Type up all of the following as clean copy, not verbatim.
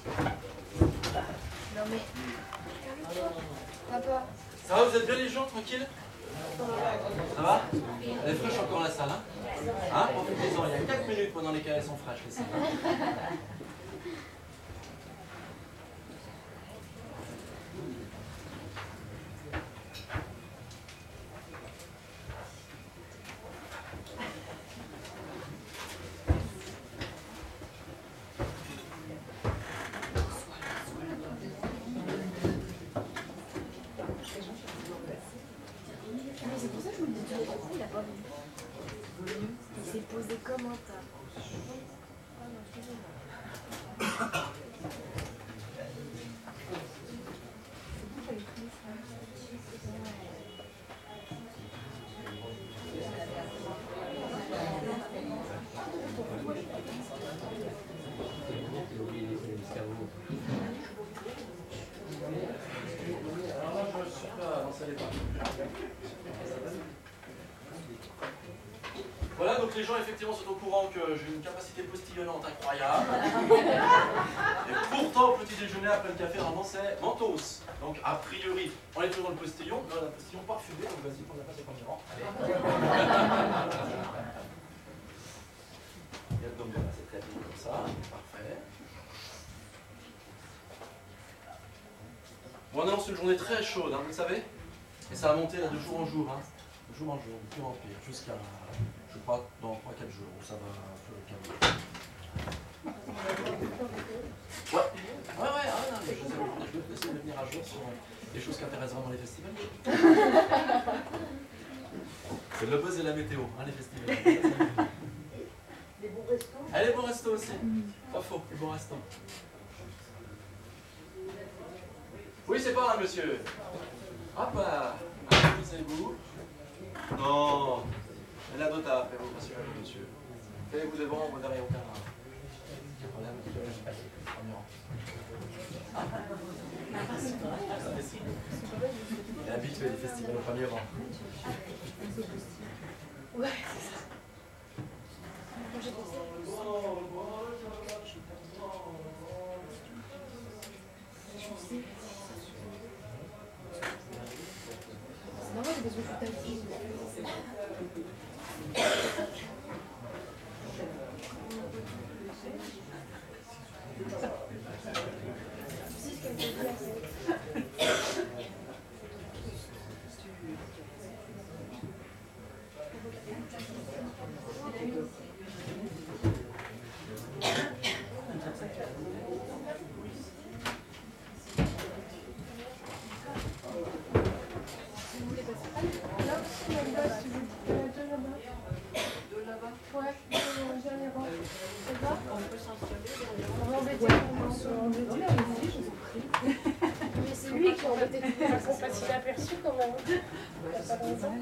Non mais... Papa. Ça va, vous êtes bien les gens, tranquille? Ça va? Elle est fraîche encore la salle, hein? Profitez-en, il y a 4 minutes pendant lesquelles elles sont fraîches, les salles. C'est pour ça que je me dis, il a pas vu. Il s'est posé comment ça? Voilà, donc les gens effectivement sont au courant que j'ai une capacité postillonnante incroyable. Et pourtant, au petit déjeuner, après le café, vraiment c'est mentos. Donc a priori, on est toujours dans le postillon, mais on a un postillon parfumé, donc vas-y, prends la place au premier rang. Allez. Et donc voilà, c'est très bien comme ça, parfait. Bon, on annonce une journée très chaude, hein, vous le savez. Et ça va monter là, de jour en jour, hein. De jour en jour, de pire en pire, jusqu'à, je crois, dans 3-4 jours, où ça va un peu calmer. Ouais, non, mais je vais essayer de venir à jour sur les choses qui intéressent vraiment les festivals. C'est le buzz et la météo, hein, les festivals. Les bons restos. Ah, les bons restos aussi, pas faux, les bons restos. Oui, c'est par là, monsieur. Hop là. Asseyez-vous. Non. Elle a d'autres à faire, vous rassurez vous, monsieur. Faites-vous devant, vous n'aurez aucun problème. Il est habitué des festivals au premier rang. Ouais, c'est ça. Moi, j'ai pensé. C'est normal, j'ai besoin de ta vie. Aperçu quand même. Pas longtemps.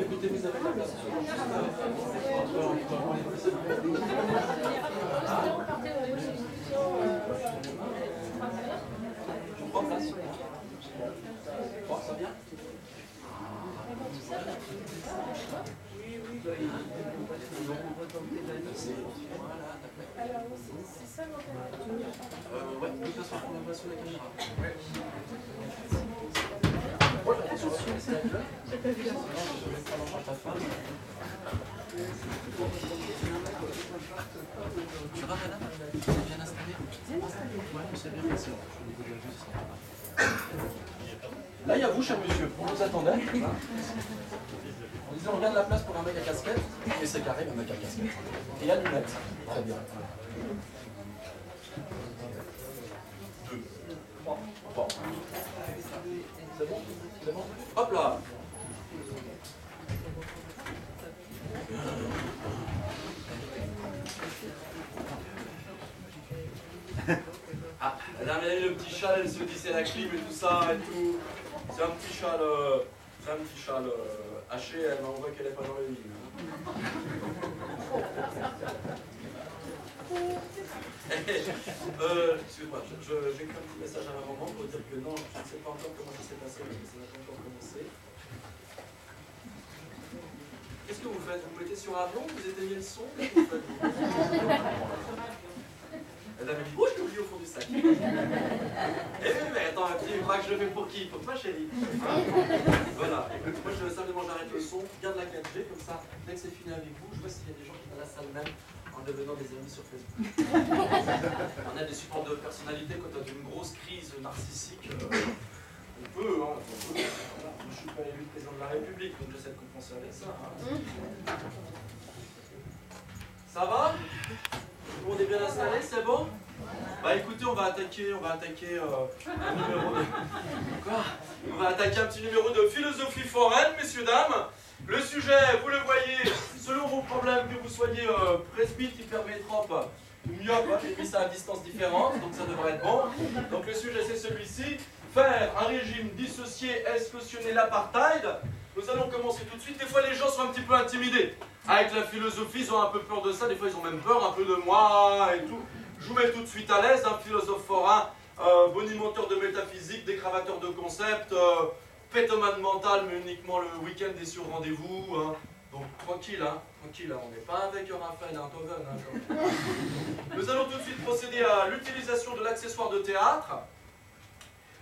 Écoutez, vous avez la place sur je prends place. Bon, ça vient? Alors, c'est ça l'intérêt. Ouais, de toute façon, on la voit sur la caméra. J'ai pas vu la Tu vas, madame? Bien installé? Ouais, c'est bien, merci. Là, il y a vous, cher monsieur. On vous attendait. On disait, on regarde la place pour un mec à casquette. Et c'est carré, un mec à casquette. Et il y a lunettes. Très bien. Deux. Trois. C'est bon? C'est bon? Hop là! Ah, la dame, elle a le petit châle, elle se dit c'est la clim et tout ça et tout. C'est un petit châle, haché, elle on voit qu'elle n'est pas dans le lit. Excuse-moi, j'ai écrit un petit message à ma maman pour dire que non, je ne sais pas encore comment ça s'est passé, parce que ça n'a pas encore commencé. Qu'est-ce que vous faites? Vous mettez sur un blanc, vous éteignez le son? Qu'est-ce que vous faites? La dame dit, oh, je l'ai oublié au fond du sac. Eh oui, mais attends, tu crois que je le fais pour qui? Pour toi, chérie. Hein? Voilà, écoute, moi, simplement, j'arrête le son, garde la 4G, comme ça, dès que c'est fini avec vous, je vois s'il y a des gens qui sont dans la salle même en devenant des amis sur Facebook. On a des supports de personnalité quand on a une grosse crise narcissique. On peut, hein, on peut. Voilà. Moi, je ne suis pas élu président de la République, donc j'essaie de compenser avec ça. Hein. Ça va? Tout le monde est bien installé, c'est bon? Bah écoutez, on va attaquer un numéro de... Quoi? On va attaquer un petit numéro de philosophie foraine, messieurs, dames. Le sujet, vous le voyez, selon vos problèmes, que vous soyez presbyte, hypermétrope ou myope, hein, j'ai mis ça à distance différente, donc ça devrait être bon. Donc le sujet, c'est celui-ci. Faire un régime dissocié, est-ce cautionner l'apartheid? Nous allons commencer tout de suite. Des fois, les gens sont un petit peu intimidés. Avec la philosophie, ils ont un peu peur de ça. Des fois, ils ont même peur un peu de moi et tout. Je vous mets tout de suite à l'aise. Un philosophe forain, bonimenteur de métaphysique, dégravateur de concepts, pétomane mental, mais uniquement le week-end est sur rendez-vous. Hein. Donc, tranquille, hein. Tranquille, hein. On n'est pas avec Raphaël Enthoven. Hein, nous allons tout de suite procéder à l'utilisation de l'accessoire de théâtre.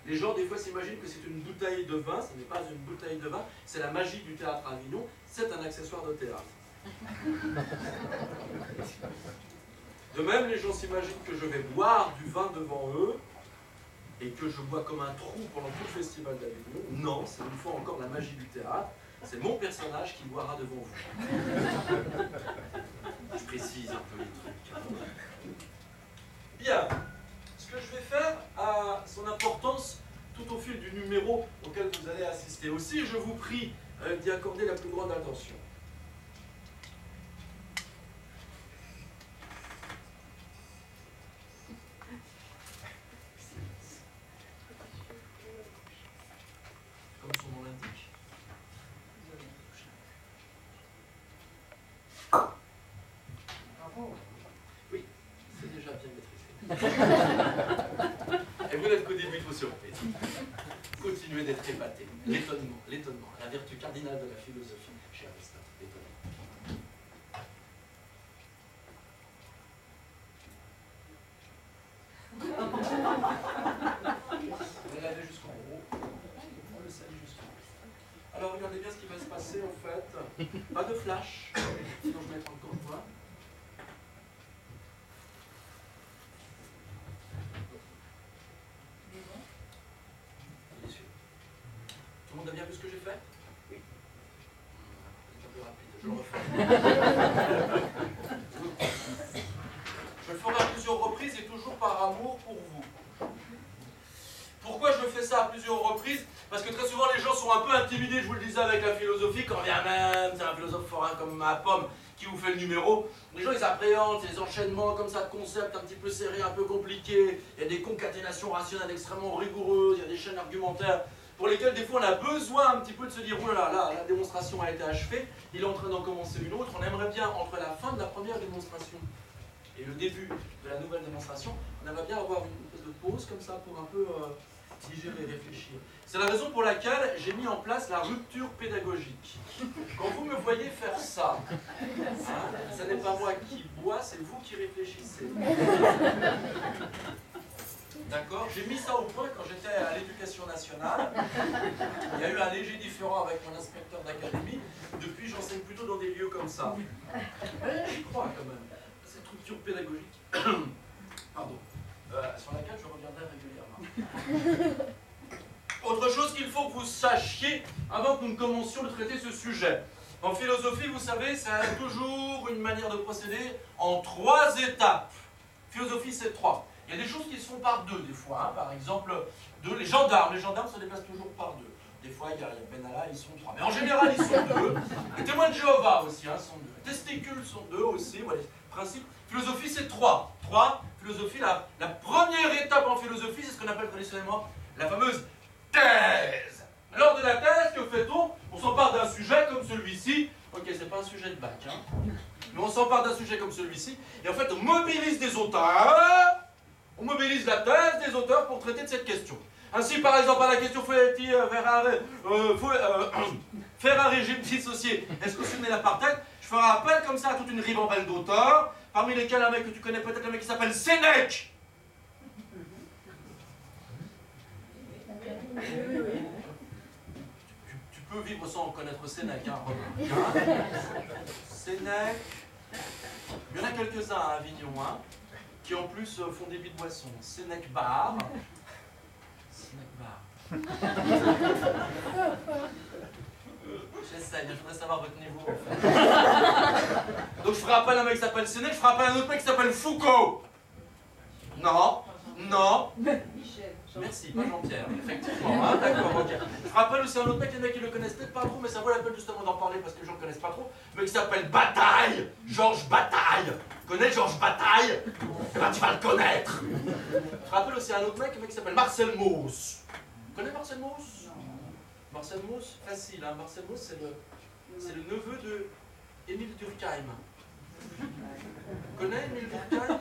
Les gens, des fois, s'imaginent que c'est une bouteille de vin. Ce n'est pas une bouteille de vin. C'est la magie du théâtre à Avignon. C'est un accessoire de théâtre. De même, les gens s'imaginent que je vais boire du vin devant eux et que je bois comme un trou pendant tout le festival d'Avignon. Non, c'est une fois encore la magie du théâtre. C'est mon personnage qui boira devant vous. Je précise un peu les trucs. Bien. Ce que je vais faire a son importance tout au fil du numéro auquel vous allez assister. Aussi, je vous prie d'y accorder la plus grande attention. Comme son nom l'indique. Oui, c'est déjà bien maîtrisé. Et vous n'êtes qu'au début de vos surprises. Continuez d'être épaté. L'étonnement, la vertu cardinale de la philosophie chez Aristote. L'étonnement. Regardez jusqu'en haut. On le salue jusqu'en haut. Alors regardez bien ce qui va se passer en fait. Pas de flash, sinon je vais mettre encore point. Tout le monde a bien vu ce que j'ai fait? Oui. C'est un peu rapide, je le refais. Je le ferai à plusieurs reprises et toujours par amour pour vous. Pourquoi je fais ça à plusieurs reprises? Parce que très souvent les gens sont un peu intimidés, je vous le disais avec la philosophie, quand bien même c'est un philosophe forain comme ma pomme qui vous fait le numéro. Les gens ils appréhendent ces enchaînements comme ça de concepts un petit peu serrés, un peu compliqués. Il y a des concaténations rationnelles extrêmement rigoureuses, il y a des chaînes argumentaires pour lesquelles des fois on a besoin un petit peu de se dire oh là là, la démonstration a été achevée, il est en train d'en commencer une autre. On aimerait bien entre la fin de la première démonstration et le début de la nouvelle démonstration, on aimerait bien avoir une espèce de pause comme ça pour un peu digérer et réfléchir. C'est la raison pour laquelle j'ai mis en place la rupture pédagogique. Quand vous me voyez faire ça, hein, ce n'est pas moi qui bois, c'est vous qui réfléchissez. D'accord? J'ai mis ça au point quand j'étais à l'éducation nationale. Il y a eu un léger différend avec mon inspecteur d'académie. Depuis, j'enseigne plutôt dans des lieux comme ça. J'y crois quand même. Cette rupture pédagogique, pardon, sur laquelle je reviendrai régulièrement. Autre chose qu'il faut que vous sachiez avant que nous commencions de traiter ce sujet. En philosophie, vous savez, c'est toujours une manière de procéder en 3 étapes. Philosophie, c'est 3. Il y a des choses qui se font par 2 des fois. Hein. Par exemple, les gendarmes. Les gendarmes se déplacent toujours par 2. Des fois, il y a Benalla, ils sont 3. Mais en général, ils sont 2. Les témoins de Jéhovah aussi hein, sont 2. Les testicules sont 2 aussi. Voilà, principe. Philosophie, c'est 3. 3. philosophie, la première étape en philosophie, c'est ce qu'on appelle traditionnellement la fameuse thèse. Lors de la thèse, que fait-on? On s'empare d'un sujet comme celui-ci. Ok, c'est pas un sujet de bac, hein. Mais on s'empare d'un sujet comme celui-ci. Et en fait, on mobilise des auteurs. On mobilise la thèse des auteurs pour traiter de cette question. Ainsi, par exemple, à la question faut-il faire un régime dissocié, est-ce cautionner l'apartheid? Je ferai appel comme ça à toute une ribambelle d'auteurs, parmi lesquels un mec que tu connais peut-être, un mec qui s'appelle Sénèque. Tu peux vivre sans connaître Sénèque, hein, Sénèque. Il y en a quelques-uns à Avignon, hein, qui en plus font des billes de boisson. Sénèque Bar. Sénèque Bar. J'essaye, je voudrais savoir votre niveau en fait. Donc je ferai appel à un mec qui s'appelle Sénèque, je ferai appel à un autre mec qui s'appelle Foucault. Non, non. Michel. Merci, pas Jean-Pierre, effectivement. Hein, d'accord, ok. Je ferai appel aussi à un autre mec, les mecs qui le connaissent peut-être pas trop, mais ça vaut la peine justement d'en parler parce que les gens ne connaissent pas trop. Un mec qui s'appelle Bataille, Georges Bataille. Tu connais Georges Bataille? Eh ben tu vas le connaître. Je ferai appel aussi à un autre mec qui s'appelle Marcel Mauss. Tu connais Marcel Mauss? Marcel Mauss, facile, hein. Marcel Mauss, c'est le neveu de Émile Durkheim. Tu connais Émile Durkheim?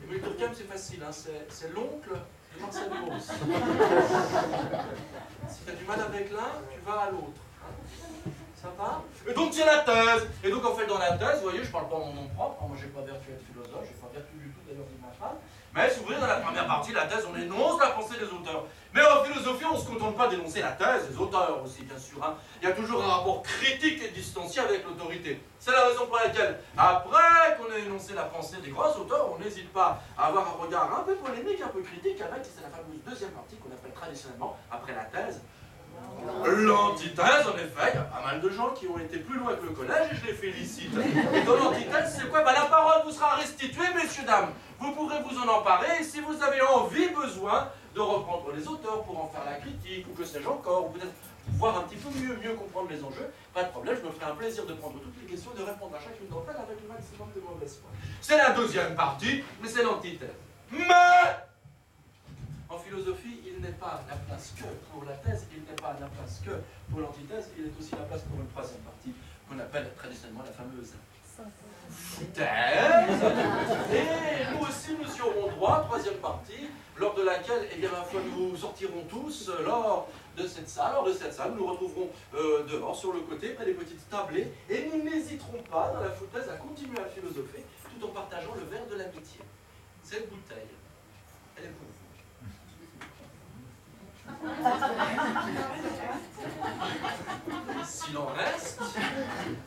Émile Durkheim, c'est facile, hein. C'est l'oncle de Marcel Mauss. Si tu as du mal avec l'un, tu vas à l'autre. Hein. Ça va? Et donc c'est la thèse. Et donc en fait dans la thèse, vous voyez, je parle pas en mon nom propre, moi j'ai pas vertu à être philosophe, j'ai pas vertu du tout d'ailleurs de ma femme. Mais si vous voulez, dans la première partie de la thèse, on énonce la pensée des auteurs. Mais en philosophie, on ne se contente pas d'énoncer la thèse des auteurs aussi, bien sûr. Hein. Il y a toujours un rapport critique et distancié avec l'autorité. C'est la raison pour laquelle, après qu'on ait énoncé la pensée des grands auteurs, on n'hésite pas à avoir un regard un peu polémique, un peu critique, avec, c'est la fameuse deuxième partie qu'on appelle traditionnellement, après la thèse, l'antithèse. En effet, il y a pas mal de gens qui ont été plus loin que le collège et je les félicite. Et dans l'antithèse, c'est quoi? La parole vous sera restituée, messieurs, dames. Vous pourrez vous en emparer et si vous avez envie, besoin de reprendre les auteurs pour en faire la critique ou que sais-je encore, ou peut-être voir un petit peu mieux comprendre les enjeux, pas de problème, je me ferai un plaisir de prendre toutes les questions et de répondre à chacune d'entre elles avec le maximum de mauvaise foi. C'est la deuxième partie, mais c'est l'antithèse. Mais en philosophie, il n'est pas la place que pour la thèse, il n'est pas la place que pour l'antithèse, il est aussi la place pour une troisième partie qu'on appelle traditionnellement la fameuse thèse. Et nous aussi, nous y aurons droit, troisième partie, lors de laquelle, eh bien, ma foi, nous sortirons tous lors de cette salle. Lors de cette salle, nous retrouverons dehors, sur le côté, près des petites tablées, et nous n'hésiterons pas, dans la foutaise, à continuer à philosopher, tout en partageant le verre de l'amitié. Cette bouteille, elle est pour vous. S'il en reste,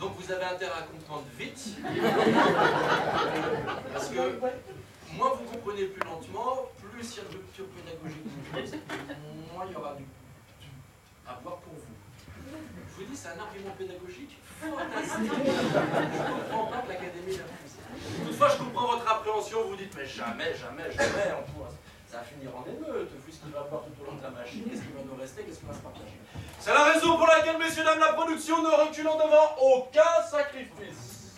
donc vous avez intérêt à comprendre vite, parce que moins vous comprenez plus lentement, plus il y a de rupture pédagogique, moins il y aura à boire pour vous. Je vous dis, c'est un argument pédagogique fantastique. Je ne comprends pas que l'Académie l'a poussé. Toutefois, je comprends votre appréhension, vous dites, mais jamais, on pourra. Ça va finir en émeute, vu ce qu'il va avoir tout au long de la machine, qu'est-ce qui va nous rester, qu'est-ce qui va se partager. C'est la raison pour laquelle, messieurs, dames, la production ne reculant devant aucun sacrifice.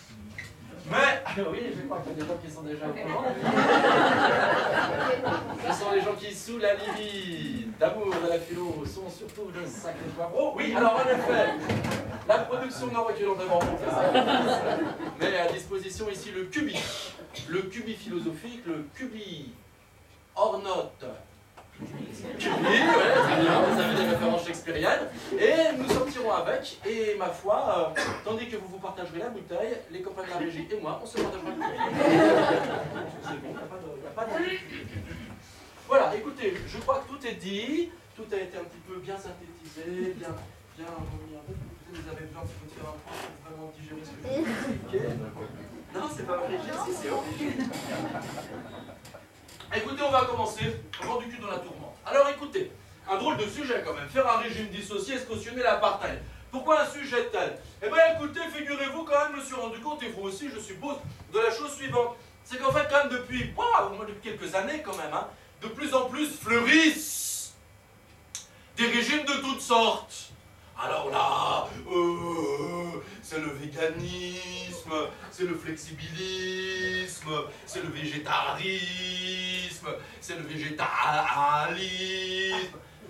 Mais, oui, je crois qu'il y a des gens qui sont déjà au courant. Ce sont les gens qui, sous la limite d'amour de la philo, sont surtout de sacrés poivreaux. Oui, alors en effet, la production ne reculant devant aucun sacrifice. Mais à disposition ici le cubi philosophique, le cubi hors note. Oui, très bien, vous avez des références shakespeariennes. Et nous sortirons avec, et ma foi, tandis que vous vous partagerez la bouteille, les copains de la régie et moi, on se partagera le cubi. C'est bon, il n'y a pas de... Voilà, écoutez, je crois que tout est dit, tout a été un petit peu bien synthétisé, bien remis en tête. Vous avez besoin de faire un point pour vraiment digérer ce que je vous expliquer. Non, c'est pas obligé, si c'est obligé. Écoutez, on va commencer. Vent du cul dans la tourmente. Alors écoutez, un drôle de sujet quand même. Faire un régime dissocié et se cautionner l'apartheid. Pourquoi un sujet tel? Eh bien écoutez, figurez-vous quand même, je me suis rendu compte, et vous aussi je suppose, de la chose suivante. C'est qu'en fait quand même depuis, au moins depuis quelques années quand même, hein, de plus en plus fleurissent des régimes de toutes sortes. Alors là, c'est le véganisme, c'est le flexibilisme, c'est le végétarisme, c'est le végétalisme.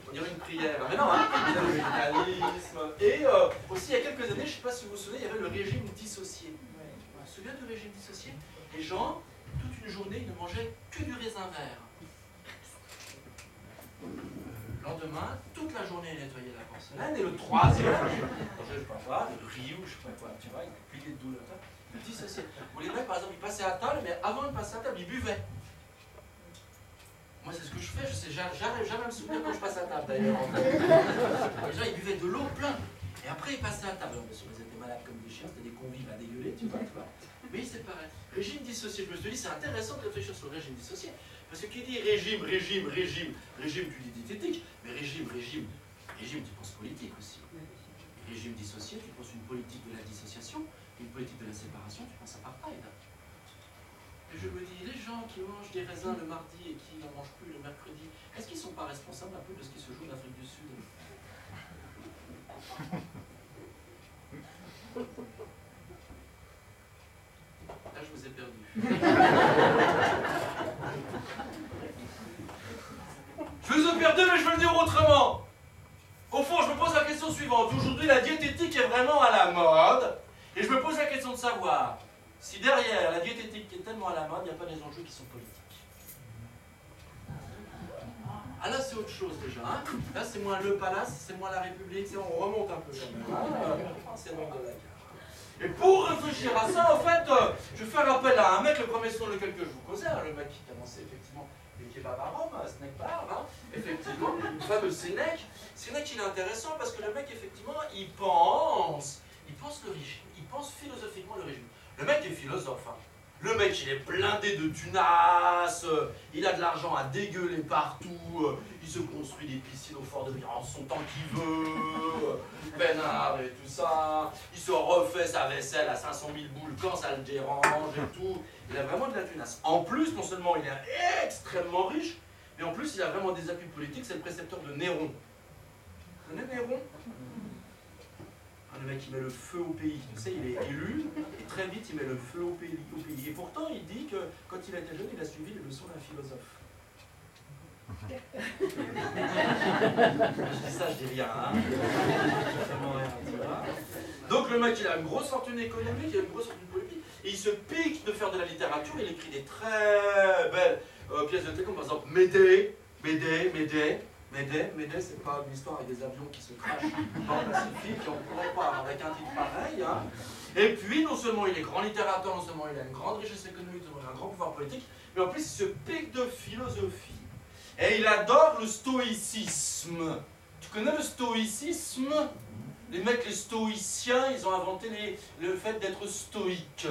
On dirait une prière. Mais non, hein, c'est le végétalisme. Et aussi, il y a quelques années, je ne sais pas si vous vous souvenez, il y avait le régime dissocié. Vous vous souvenez du régime dissocié? Les gens, toute une journée, ils ne mangeaient que du raisin vert. Le lendemain, toute la journée, ils nettoyaient la porcelaine. Et le troisième, ils mangeaient, je sais pas quoi, de riz ou je sais pas quoi, tu vois, une pilier de douleur. Le dissocié. Ou les mecs, par exemple, ils passaient à table, mais avant de passer à table, ils buvaient. Moi, c'est ce que je fais, je sais, j'arrive jamais à me souvenir quand je passe à table, d'ailleurs. Les gens, ils buvaient de l'eau plein. Et après, ils passaient à table. Alors, bien sûr, ils étaient malades comme des chiens, c'était des convives à dégueuler, tu vois. Mais ils séparaient. Régime dissocié, je me suis dit, c'est intéressant de réfléchir sur le régime dissocié. Parce que qui dit régime, tu dis diététique, mais régime, tu penses politique aussi. Régime dissocié, tu penses une politique de la dissociation, une politique de la séparation, tu penses apartheid. Et je me dis, les gens qui mangent des raisins le mardi et qui n'en mangent plus le mercredi, est-ce qu'ils ne sont pas responsables un peu de ce qui se joue en Afrique du Sud? Là, je vous ai perdu. Je vous ai perdu, mais je vais le dire autrement. Au fond, je me pose la question suivante. Aujourd'hui, la diététique est vraiment à la mode. Et je me pose la question de savoir si derrière la diététique qui est tellement à la mode, il n'y a pas des enjeux qui sont politiques. Ah là, c'est autre chose déjà. Hein. Là, c'est moins le palace, c'est moins la République. On remonte un peu quand même. Hein. C'est le nom de la gare. Et pour réfléchir à ça, en fait, je vais faire appel à un mec, le premier sur lequel je vous causais, hein, le mec qui commençait effectivement les kebabs à Rome, Snack Bar, hein, effectivement, le fameux Sénèque. Sénèque, il est intéressant parce que le mec, effectivement, il pense le régime, il pense philosophiquement le régime. Le mec est philosophe, hein. Le mec, il est blindé de tunas, il a de l'argent à dégueuler partout, il se construit des piscines au fort de Briançon tant qu'il veut, peinard et tout ça, il se refait sa vaisselle à 500 000 boules quand ça le dérange et tout. Il a vraiment de la tunasse. En plus, non seulement il est extrêmement riche, mais en plus il a vraiment des appuis politiques, c'est le précepteur de Néron. Vous connaissez Néron? Le mec qui met le feu au pays, tu sais, il est élu, et très vite il met le feu au pays. Et pourtant il dit que quand il était jeune, il a suivi les leçons d'un philosophe. Je dis ça, je dis rien, hein. Vraiment rien, tu vois. Donc le mec il a une grosse fortune économique, il a une grosse fortune politique, et il se pique de faire de la littérature, il écrit des très belles pièces de théâtre, comme par exemple Médée, c'est pas une histoire avec des avions qui se crachent dans le Pacifique, et on ne pourrait pas avec un titre pareil. Hein. Et puis, non seulement il est grand littérateur, non seulement il a une grande richesse économique, non seulement il a un grand pouvoir politique, mais en plus il se pique de philosophie. Et il adore le stoïcisme. Tu connais le stoïcisme? Les mecs, les stoïciens, ils ont inventé le fait d'être stoïque.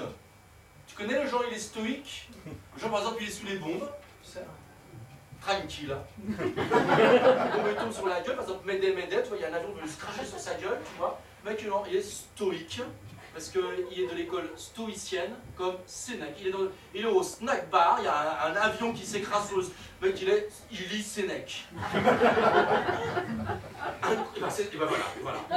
Tu connais le genre, il est stoïque? Le genre, par exemple, il est sous les bombes, tu sais, tranquille. On me tombe sur la gueule, par exemple, Médée, tu vois, il y a un avion qui veut se cracher sur sa gueule, tu vois. Le mec, il est stoïque, parce qu'il est de l'école stoïcienne, comme Sénèque. Il est au snack bar, il y a un avion qui s'écrase sur le mec, il lit Sénèque. Et ben voilà.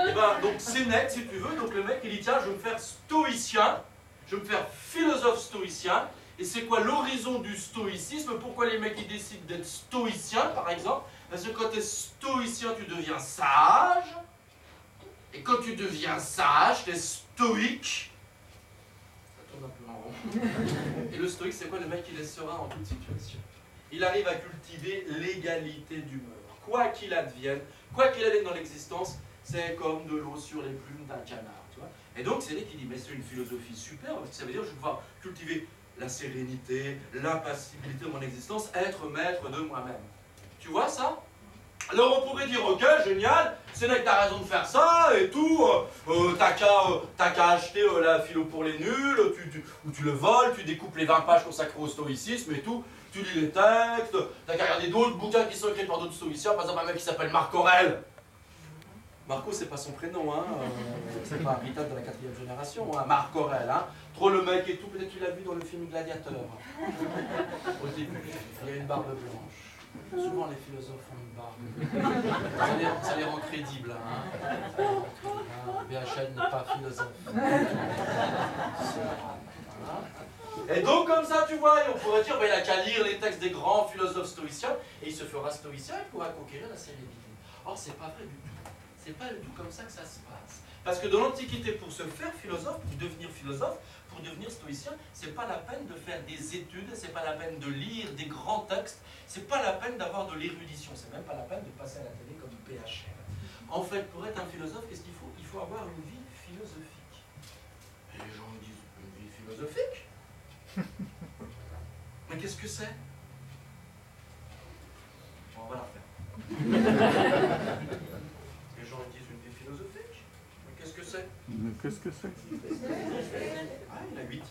Et ben, donc Sénèque, si tu veux, donc le mec, il dit, tiens, je vais me faire stoïcien, je vais me faire philosophe stoïcien. Et c'est quoi l'horizon du stoïcisme? Pourquoi les mecs ils décident d'être stoïciens, par exemple? Parce que quand tu es stoïcien, tu deviens sage. Et quand tu deviens sage, tu es stoïque. Ça tourne un peu en rond. Et le stoïque, c'est quoi? Le mec, il est serein en toute situation. Il arrive à cultiver l'égalité d'humeur. Quoi qu'il advienne dans l'existence, c'est comme de l'eau sur les plumes d'un canard. Tu vois, et donc, c'est lui qui dit, mais c'est une philosophie super, parce que ça veut dire que je vais pouvoir cultiver la sérénité, l'impassibilité de mon existence, être maître de moi-même. Tu vois ça? Alors on pourrait dire, ok, génial, Sénèque, t'as raison de faire ça et tout, t'as qu'à acheter la philo pour les nuls, ou tu le voles, tu découpes les 20 pages consacrées au stoïcisme et tout, tu lis les textes, t'as qu'à regarder d'autres bouquins qui sont écrits par d'autres stoïciens, par exemple un mec qui s'appelle Marc Aurèle. Marco, c'est pas son prénom, hein. C'est pas un véritable de la 4e génération, hein. Marc Aurèle, hein. Trop le mec et tout, peut-être tu l'as vu dans le film Gladiateur. Au début, il y a une barbe blanche. Souvent les philosophes ont une barbe. Ça les rend crédibles. Hein. BHL n'est pas philosophe. Et donc comme ça, tu vois, on pourrait dire, ben, il n'a qu'à lire les textes des grands philosophes stoïciens, et il se fera stoïcien, il pourra conquérir la sérénité. Or, c'est pas vrai du tout. C'est pas du tout comme ça que ça se passe. Parce que dans l'Antiquité, pour se faire philosophe, pour devenir philosophe, pour devenir stoïcien, c'est pas la peine de faire des études, c'est pas la peine de lire des grands textes, c'est pas la peine d'avoir de l'érudition, c'est même pas la peine de passer à la télé comme PHL. En fait, pour être un philosophe, qu'est-ce qu'il faut? Il faut avoir une vie philosophique. Et les gens me disent, une vie philosophique? Mais qu'est-ce que c'est? Bon, on va la refaire. Les gens me disent une vie philosophique? Mais qu'est-ce que c'est? Qu'est-ce que c'est? Ah, il a 8.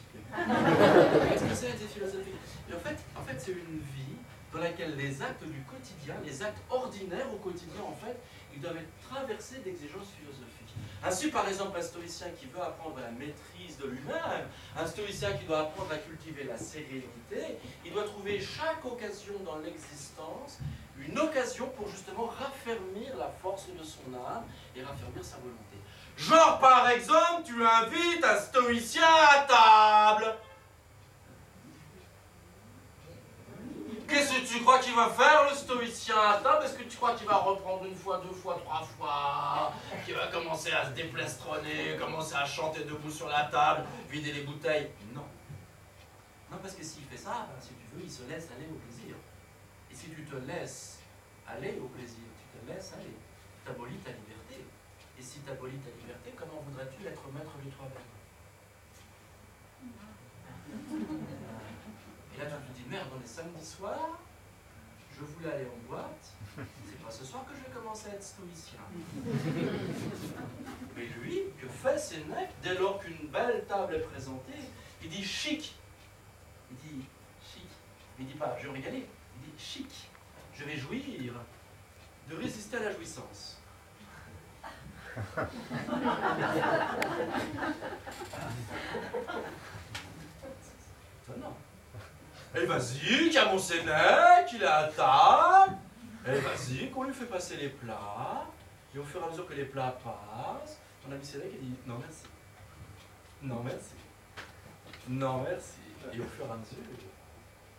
Qu'est-ce que c'est une vie philosophique? Et en fait, c'est une vie dans laquelle les actes du quotidien, les actes ordinaires au quotidien, en fait, ils doivent être traversés d'exigences philosophiques. Ainsi, par exemple, un stoïcien qui veut apprendre la maîtrise de lui-même, un stoïcien qui doit apprendre à cultiver la sérénité, il doit trouver chaque occasion dans l'existence une occasion pour justement raffermir la force de son âme et raffermir sa volonté. Genre, par exemple, tu invites un stoïcien à table. Qu'est-ce que tu crois qu'il va faire, le stoïcien à table? Est-ce que tu crois qu'il va reprendre une fois, deux fois, trois fois? Qu'il va commencer à se déplastronner, commencer à chanter debout sur la table, vider les bouteilles? Non. Non, parce que s'il fait ça, si tu veux, il se laisse aller au plaisir. Et si tu te laisses aller au plaisir, tu te laisses aller, tu abolis ta liberté. Et si tu abolis ta liberté, comment voudrais-tu être maître de toi-même? Et là, tu te dis, merde, on est samedi soir, je voulais aller en boîte, c'est pas ce soir que je vais commencer à être stoïcien. Mais lui, que fait Sénèque dès lors qu'une belle table est présentée? Il dit chic. Il dit chic. Il dit pas, je vais me régaler. Il dit chic. Je vais jouir de résister à la jouissance. Non. Et vas-y, qu'il y a mon Sénèque, il est à table. Et vas-y, qu'on lui fait passer les plats. Et au fur et à mesure que les plats passent, ton ami Sénèque il dit non merci. Non merci. Non merci. Et au fur et à mesure,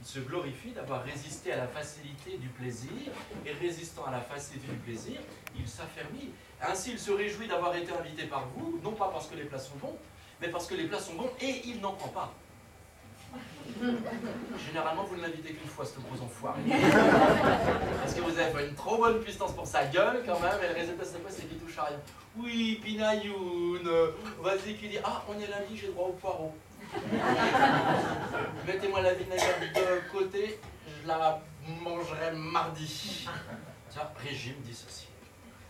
il se glorifie d'avoir résisté à la facilité du plaisir. Et résistant à la facilité du plaisir, il s'affermit. Ainsi, il se réjouit d'avoir été invité par vous, non pas parce que les plats sont bons, mais parce que les plats sont bons et il n'en prend pas. Généralement, vous ne l'invitez qu'une fois, ce gros enfoiré. Parce que vous avez fait une trop bonne puissance pour sa gueule, quand même, et le résultat, c'est quoi? C'est qu'il touche à rien. Oui, Pinayoun, vas-y, qui dit ah, on est lundi, j'ai droit au poireau. Mettez-moi la vinaigrette de côté, je la mangerai mardi. Tiens, régime dissocié.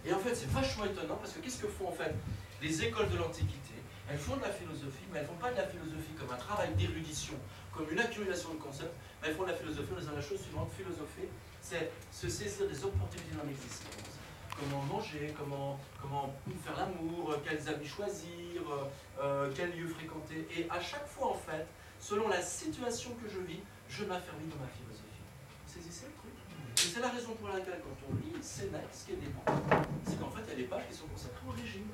Et en fait, c'est vachement étonnant, parce que qu'est-ce que font en fait les écoles de l'Antiquité? Elles font de la philosophie, mais elles ne font pas de la philosophie comme un travail d'érudition, comme une accumulation de concepts, mais elles font de la philosophie en disant la chose suivante. Philosopher, c'est se saisir des opportunités dans l'existence. Comment manger, comment faire l'amour, quels habits choisir, quel lieu fréquenter. Et à chaque fois, en fait, selon la situation que je vis, je m'affermis dans ma philosophie. Vous saisissez le truc? Et c'est la raison pour laquelle, quand on lit Sénèque, ce qui est dément, c'est qu'en fait, il y a des pages qui sont consacrées au régime.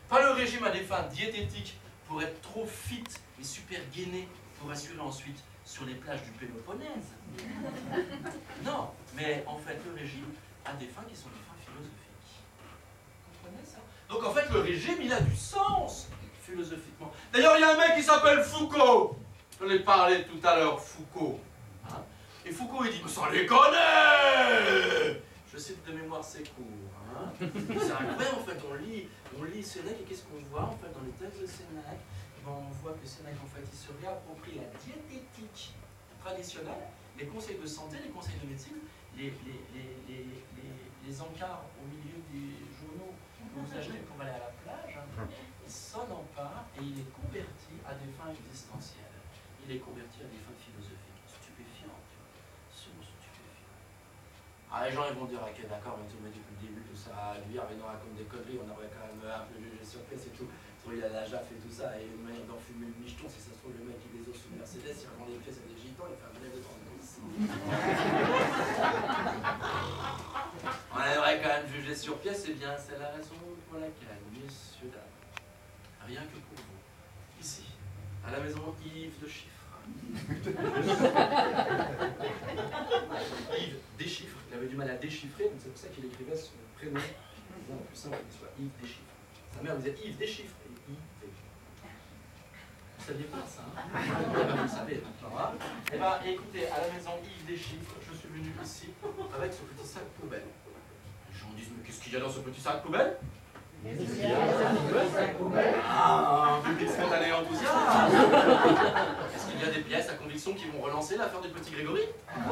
Pas le régime à des fins diététiques pour être trop fit et super gainé pour assurer ensuite sur les plages du Péloponnèse. Non, mais en fait, le régime a des fins qui sont des fins philosophiques. Vous comprenez ça? Donc en fait, le régime, il a du sens philosophiquement. D'ailleurs, il y a un mec qui s'appelle Foucault. J'en ai parlé tout à l'heure, Foucault. Hein? Et Foucault, il dit, mais sans les connaître! Je cite de mémoire ses cours. Hein? C'est incroyable, en fait, on lit Sénèque, et qu'est-ce qu'on voit, en fait, dans les textes de Sénèque? On voit que Sénèque, en fait, il se réapproprie la diététique traditionnelle, les conseils de santé, les conseils de médecine, les encarts au milieu des journaux que vous achetez pour aller à la plage, hein, il sonne en part et il est converti à des fins existentielles. Il est converti à des fins philosophiques. Stupéfiant, tu vois. Stupéfiant. Ah, les gens ils vont dire, ok, d'accord, mais tout le monde depuis le début, tout ça, lui, il nous raconte des conneries, on aurait quand même un peu jugé sur place et tout. Il a la jaffe et tout ça, et une manière d'enfumer le micheton, si ça se trouve, le mec il les os sous Mercedes, il revend les pièces à des gitans, il fait un modèle de 30 pouces. pièce sur pièce, eh bien, c'est la raison pour laquelle, messieurs, dames, rien que pour vous, ici, à la maison Yves de Chiffres. Yves Deschiffres, il avait du mal à déchiffrer, donc c'est pour ça qu'il écrivait son prénom. C'est plus simple qu'il soit Yves Deschiffres. Sa mère disait Yves Deschiffres et Yves. Vous saviez pas ça, hein? Vous le savez maintenant, hein? Eh bien, écoutez, à la maison Yves Deschiffres, je suis venu ici avec ce petit sac poubelle. Les gens disent, mais qu'est-ce qu'il y a dans ce petit sac poubelle? Qu'est-ce qu'il y a dans ce petit sac poubelle? Ah, un public spontané et enthousiaste. Est-ce qu'il y a des pièces à conviction qui vont relancer l'affaire du petit Grégory? Mais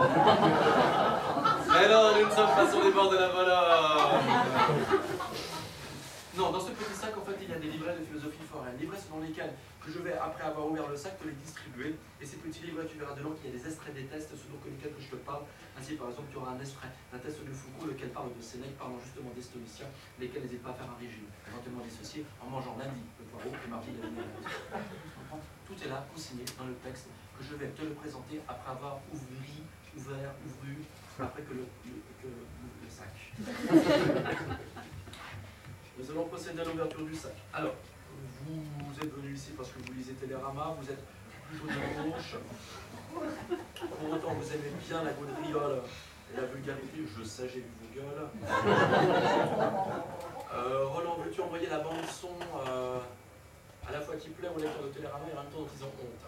non, nous ne sommes pas sur les bords de la Voleur. Non, dans ce petit sac, en fait, il y a des livrets de philosophie foraine. Livrets selon lesquels je vais, après avoir ouvert le sac, te les distribuer. Et ces petits livrets, tu verras dedans qu'il y a des extraits des tests selon lesquels je te parle. Ainsi, par exemple, tu auras un extrait d'un test de Foucault, lequel parle de Sénèque, parlant justement des stoïciens, lesquels n'hésitent pas à faire un régime, éventuellement dissocié en mangeant lundi le poireau et mardi la vinaigrette. Tout est là, consigné dans le texte, que je vais te le présenter après avoir ouvert, après que le sac. Nous allons procéder à l'ouverture du sac. Alors, vous êtes venu ici parce que vous lisez Télérama, vous êtes plutôt de gauche. Pour autant, vous aimez bien la gaudriole et la vulgarité. Je sais, j'ai vu vos gueules. Roland, veux-tu envoyer la bande-son à la fois qui plaît aux lecteurs de Télérama et en même temps qu'ils ont honte?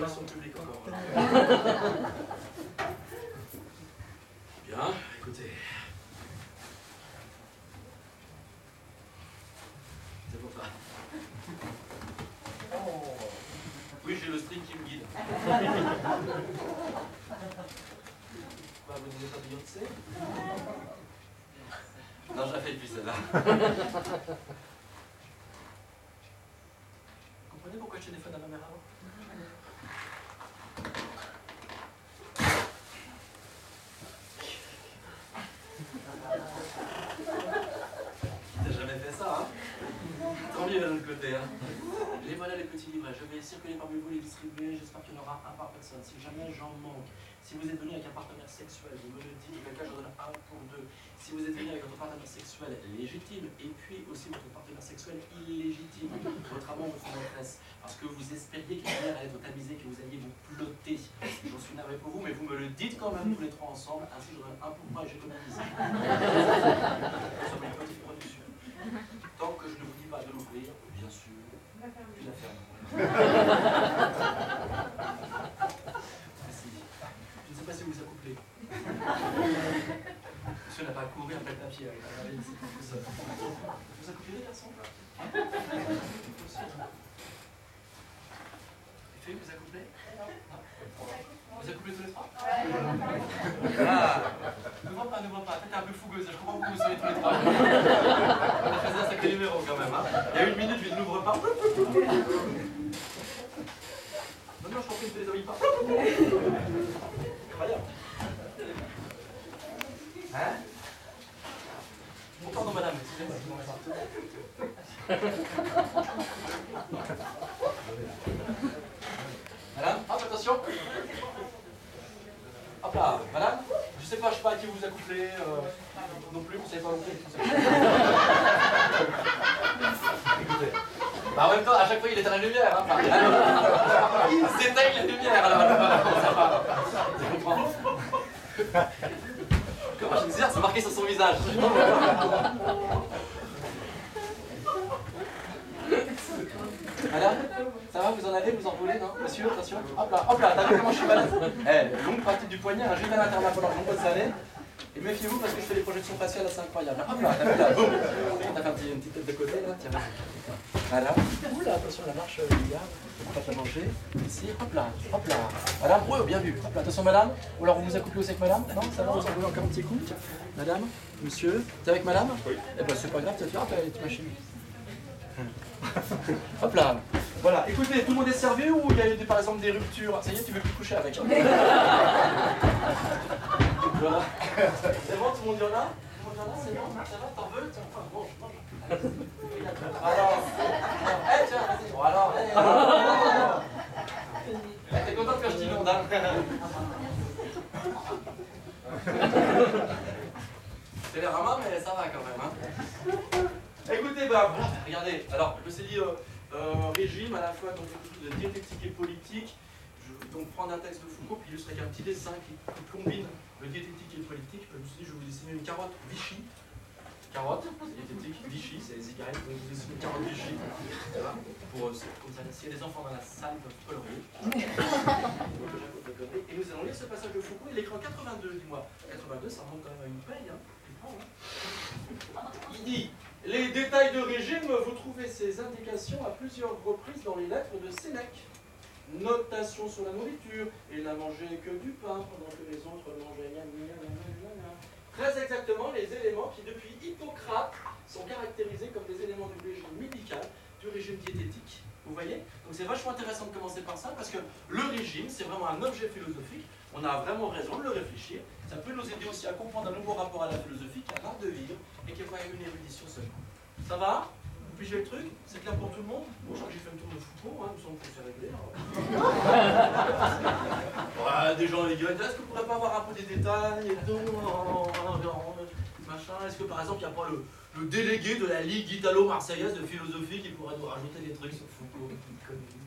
Son public encore. Bien, écoutez. C'est pour ça. Oui, j'ai le string qui me guide. Quoi, vous n'avez pas Beyoncé? Non, je la fais depuis celle-là. Vous comprenez pourquoi je téléphone à ma mère avant? T'as jamais fait ça, hein? Tant mieux de l'autre côté, hein? Et voilà les petits livrets. Je vais circuler parmi vous les distribuer. J'espère qu'il y en aura un par personne. Si jamais j'en manque, si vous êtes venu avec un partenaire sexuel, vous me le dites, auquel cas je donne un pour deux. Si vous êtes venu avec votre partenaire sexuel légitime, et puis aussi votre partenaire sexuel illégitime, votre amant ou votre maîtresse, parce que vous espériez que l'hiver allait être tamisé, que vous alliez vous plotter. J'en suis navré pour vous, mais vous me le dites quand même tous les trois ensemble, ainsi je donne un pour moi et j'économise. Nous sommes une petite production. Tant que je ne vous dis pas de l'ouvrir, bien sûr, je la ferme. Merci. Je ne sais pas si vous vous accouplez. Monsieur n'a pas couru après le papier avec la marine, c'est tout ça. Vous accouplez les garçons? Effet, vous accouplez? Vous accouplez tous les trois? Ah, n'ouvre pas, peut-être un peu fougueuse, je comprends pourquoi vous soyez tous les trois. On a fait un sacré numéro quand même, hein. Il y a une minute, je ne l'ouvre pas. Non, je comprends que je ne les habille pas. Incroyable. Hein? Oh, pardon madame, excusez-moi, je vous en Madame, hop, attention. Hop là, madame, je sais pas à qui vous accouplez, non plus, vous savez pas non plus. Écoutez. Bah, en même temps, à chaque fois il éteint la lumière, hein. Il s'éteint la lumière, alors ça va. Tu comprends? Comment je me disais, c'est marqué sur son visage. Madame, ça va, vous en avez, vous en voulez, non? Monsieur, attention. Hop là, t'as vu comment je suis malade? Longue pratique du poignet, un général internat pendant de nombreuses années. Et méfiez-vous parce que je fais des projections faciales assez incroyables. Hop là, t'as vu là, boum. T'as fait une petite tête de côté là, tiens, vas-y. Voilà. Oula, attention, la marche, les gars. On va pas manger. Ici, hop là. Madame, oui, bien vu. Hop là, attention, madame. Ou alors vous vous accouplez aussi avec madame? Non, ça va, vous en voulez encore un petit coup? Madame, monsieur, t'es avec madame? Oui. Eh ben, c'est pas grave, tu vas te faire la petite machine. Hop là. Voilà, écoutez, tout le monde est servi ou il y a eu par exemple des ruptures? Ça y est, tu veux plus coucher avec? Voilà. C'est bon, tout le monde y en a? voilà, c'est bon, ça va, t'en veux? Tiens, enfin, mange, mange. Alors, tiens, vas-y. Bon, alors, t'es contente que je t'inonde, hein? C'est l'air rama, mais ça va quand même, hein. Écoutez, bah, voilà, regardez, alors, je me suis dit, régime, à la fois donc, de diététique et politique. Je vais donc prendre un texte de Foucault, puis illustrer avec un petit dessin qui combine le diététique et le politique. Je me suis dit, je vais vous dessiner une carotte Vichy. Carotte, c'est diététique, Vichy, c'est les cigarettes, donc je vous dessine une carotte Vichy. Voilà, pour, comme ça, s'il y a des enfants dans la salle, ils peuvent colorer. Et nous allons lire ce passage de Foucault, il est écrit en 82, dis-moi. 82, ça remonte quand même à une paye, hein. Il dit, les détails de régime, vous trouvez ces indications à plusieurs reprises dans les lettres de Sénèque. Notation sur la nourriture, il n'a mangé que du pain pendant que les autres mangeaient gna, gna, gna, gna, gna. Très exactement les éléments qui depuis Hippocrate sont caractérisés comme des éléments du régime médical, du régime diététique. Vous voyez? Donc c'est vachement intéressant de commencer par ça parce que le régime c'est vraiment un objet philosophique, on a vraiment raison de le réfléchir, ça peut nous aider aussi à comprendre un nouveau rapport à la philosophie qui a l'art de vivre et qui n'est pas une érudition seulement. Ça va? Vous pigez le truc? C'est clair pour tout le monde? Bon, je crois que j'ai fait le tour de Foucault, hein, nous sommes pour se régler. Ouais, des gens les gars, est-ce que vous ne pourrez pas avoir un peu des détails et tout, machin? Est-ce que par exemple il n'y a pas le délégué de la Ligue italo-marseillaise de philosophie qui pourrait nous rajouter des trucs sur Foucault?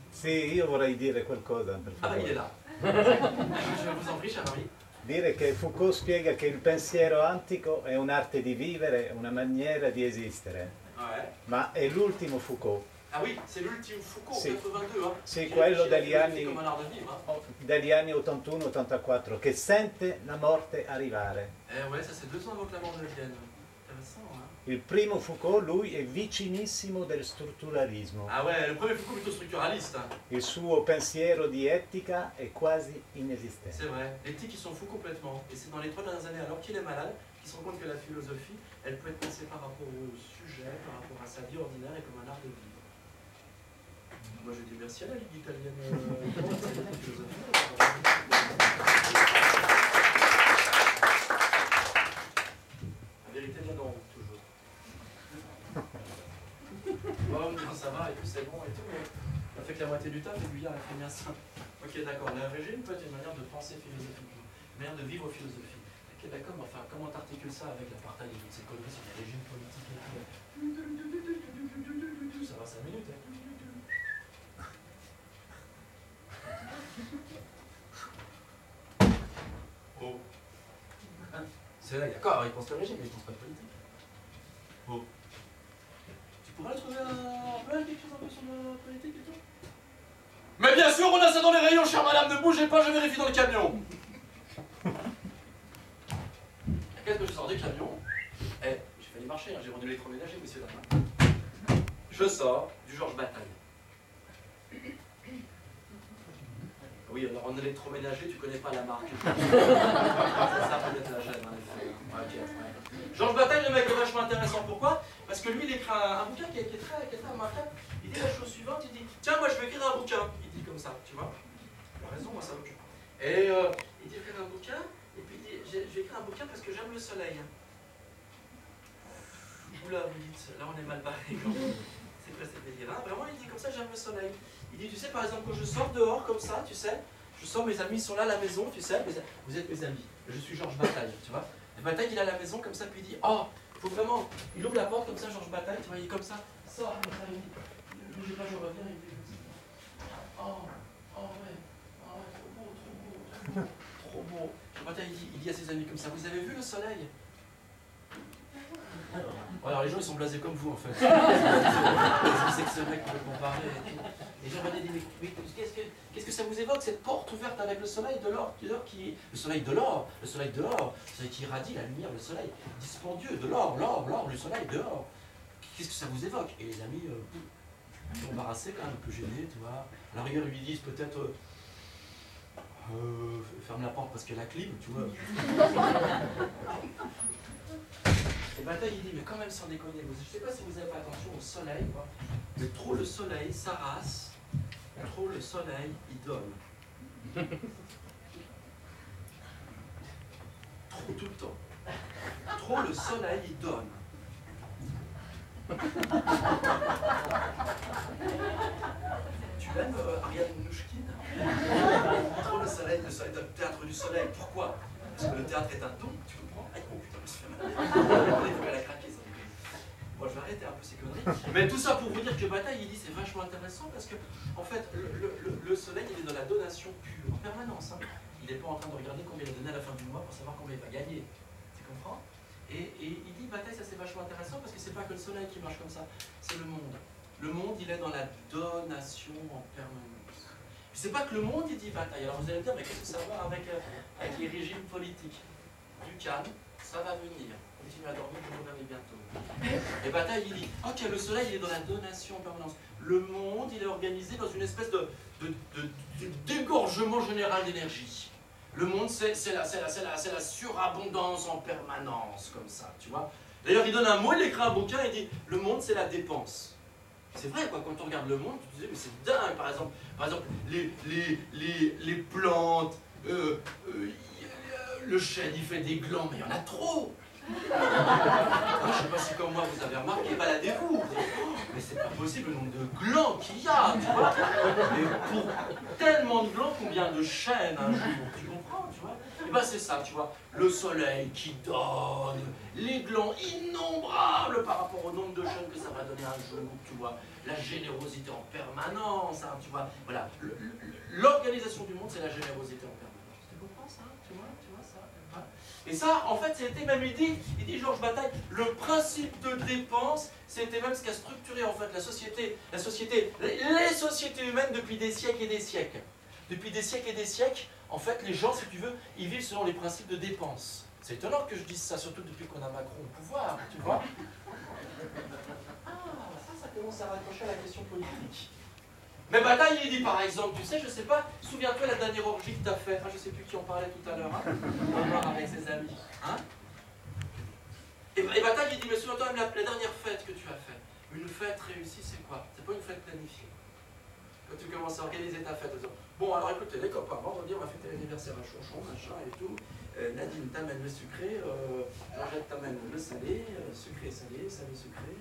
Sì, io vorrei dire qualcosa, per Ah bah il est favore. là. Je vous en prie, cher ami. Dire che Foucault spiega che il pensiero antico è un'arte di vivere, una maniera di esistere. Ouais. Ma è l'ultimo Foucault, Ah oui, c'est l'ultime Foucault, Sì. 82. Hein, Sì, qui quello réfléchit degli à la anni- philosophie comme un art de vivre. Hein. degli anni 81-84, che sente la morte arrivare. Ouais, ça c'est 2 ans avant que la mort ne vienne. Intéressant, hein. Il primo Foucault, lui, è vicinissimo del strutturalismo. Ah ouais, le premier Foucault plutôt structuraliste. Hein. Il suo pensiero di etica è quasi inesistente. C'est vrai, l'éthique il s'en fout complètement. Et c'est dans les 3 dernières années, alors qu'il est malade, qu'il se rend compte que la philosophie, elle peut être pensée par rapport au sujet, par rapport à sa vie ordinaire et comme un art de vivre. Moi je dis merci à la Ligue italienne de philosophie. La vérité vient d'en haut, toujours. Bon, non, ça va et tout, c'est bon et tout, mais on a fait que la moitié du taf et lui hier, elle a fait bien ça. Ok, d'accord, le régime peut être une manière de penser philosophiquement, une manière de vivre philosophie. Ok, d'accord, mais enfin, comment t'articules ça avec la partage de toutes ces conneries sur les régimes politiques et tout? Ça va 5 minutes, hein. Oh. C'est là, d'accord, il pense pas au régime, mais il pense pas de politique. Oh. Tu pourrais trouver quelque chose un peu sur la politique et tout? Mais bien sûr, on a ça dans les rayons, chère madame, ne bougez pas, je vérifie dans le camion. Qu'est-ce que je sors du camion? Eh, j'ai failli marcher, hein, j'ai rendu l'électroménager, monsieur dames. Je sors du Georges Bataille. Oui, alors en électroménager, tu connais pas la marque. C'est ça peut-être la gêne, en effet. Okay, ouais. Georges Bataille, le mec est vachement intéressant. Pourquoi? Parce que lui, il écrit un bouquin qui est très remarquable. Il dit la chose suivante, il dit, tiens, moi je vais écrire un bouquin. Il dit comme ça, tu vois. Il a raison, moi ça m'occupe. Et il dit, écrire un bouquin, et puis il dit, je vais écrire un bouquin parce que j'aime le soleil. Oula, vous dites, là on est mal barré. C'est quoi cette délire, hein? Vraiment, il dit comme ça, j'aime le soleil. Il dit, tu sais, par exemple, quand je sors dehors comme ça, tu sais, je sors, mes amis sont là à la maison, tu sais, vous êtes mes amis. Je suis Georges Bataille, tu vois. Et Bataille, il est à la maison comme ça, puis il dit, oh, faut vraiment. Il ouvre la porte comme ça, Georges Bataille, tu vois, il est comme ça, sort comme ça, il dit, bougez pas, je reviens, il dit comme ça. Oh, ouais, trop beau, trop beau, trop beau, trop beau. Georges Bataille, il dit à ses amis comme ça, vous avez vu le soleil? Bon, alors les gens ils sont blasés comme vous en fait. C'est que ce mec complètement barré et tout. Et Jean Bataille dit mais qu'est-ce que ça vous évoque cette porte ouverte avec le soleil de l'or qui. Le soleil de l'or, le soleil qui irradie la lumière, le soleil dispendieux, de l'or, le soleil dehors. Qu'est-ce que ça vous évoque? Et les amis sont embarrassés quand même, un peu gênés, tu vois. À la rigueur ils lui disent peut-être ferme la porte parce qu'il y a la clim, tu vois. Et Bataille il dit, mais quand même sans déconner, je ne sais pas si vous avez pas attention au soleil, quoi. Mais trop le soleil s'arrasse, trop le soleil idole. Trop tout le temps. trop, le soleil, il donne. Tu aimes Ariane Mnouchkine? Trop le soleil, le théâtre du soleil. Pourquoi? Parce que le théâtre est un don, tu comprends? Aïe, oh putain, je me suis fait mal. Il faut qu'elle a craqué, ça. Bon, je vais arrêter un peu ces conneries. Mais tout ça pour vous dire que Bataille, il dit c'est vachement intéressant parce que, en fait, le soleil, il est dans la donation pure, en permanence. Hein. Il n'est pas en train de regarder combien il a donné à la fin du mois pour savoir combien il va gagner. Tu comprends? Et il dit, Bataille, ça c'est vachement intéressant parce que c'est pas que le soleil qui marche comme ça, c'est le monde. Le monde, il est dans la donation en permanence. C'est pas que le monde, il dit Bataille. Alors vous allez me dire, mais qu'est-ce que ça va avec les régimes politiques? Du calme, ça va venir. Continuez à dormir, je vous réveille bientôt. Et Bataille, il dit, ok, le soleil, il est dans la donation en permanence. Le monde, il est organisé dans une espèce de dégorgement général d'énergie. Le monde, c'est la surabondance en permanence, comme ça, tu vois. D'ailleurs, il donne un mot, il écrit un bouquin, il dit, le monde, c'est la dépense. C'est vrai, quoi, quand on regarde le monde, tu te dis, mais c'est dingue, par exemple les plantes, le chêne, il fait des glands, mais il y en a trop. Moi, je ne sais pas si comme moi vous avez remarqué, baladez-vous. Mais c'est pas possible le nombre de glands qu'il y a, tu vois. Mais pour tellement de glands, combien de chênes un jour, tu comprends, tu vois. Et bien c'est ça, tu vois, le soleil qui donne, les glands innombrables par rapport au nombre de chênes que ça va donner un jour, tu vois. La générosité en permanence, hein, tu vois. Voilà, l'organisation du monde, c'est la générosité en permanence. Tu comprends ça, tu vois ça. Et ça, en fait, c'était même, il dit Georges Bataille, le principe de dépense, c'était même ce qui a structuré en fait les sociétés humaines depuis des siècles et des siècles. Depuis des siècles et des siècles, en fait, les gens, si tu veux, ils vivent selon les principes de dépense. C'est étonnant que je dise ça, surtout depuis qu'on a Macron au pouvoir, tu vois. Ah, ça commence à raccrocher à la question politique. Mais Bataille, il dit par exemple, tu sais, je sais pas, souviens-toi la dernière orgie que tu as faite, je sais plus qui en parlait tout à l'heure, hein, avec ses amis. Hein, et Bataille, il dit, mais souviens-toi même la dernière fête que tu as faite. Une fête réussie, c'est quoi? C'est pas une fête planifiée. Quand tu commences à organiser ta fête, bon, alors écoutez, les copains, vendredi, on va fêter l'anniversaire à Chonchon, machin et tout. Nadine t'amène le sucré, Georgette t'amène le salé, sucré, salé, salé, sucré.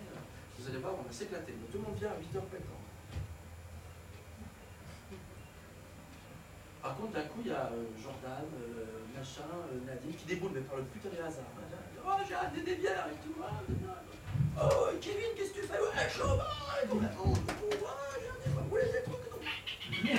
Vous allez voir, on va s'éclater. Tout le monde vient à 8h pétant. Par contre, d'un coup, il y a Jordan, machin, Nadine qui déboule, mais par le putain de hasard. Oh, j'ai amené des bières et tout. Oh, Kevin, qu'est-ce que tu fais? Ouais, chaud, et tout. Oh, j'ai amené pas bouler des trucs. Et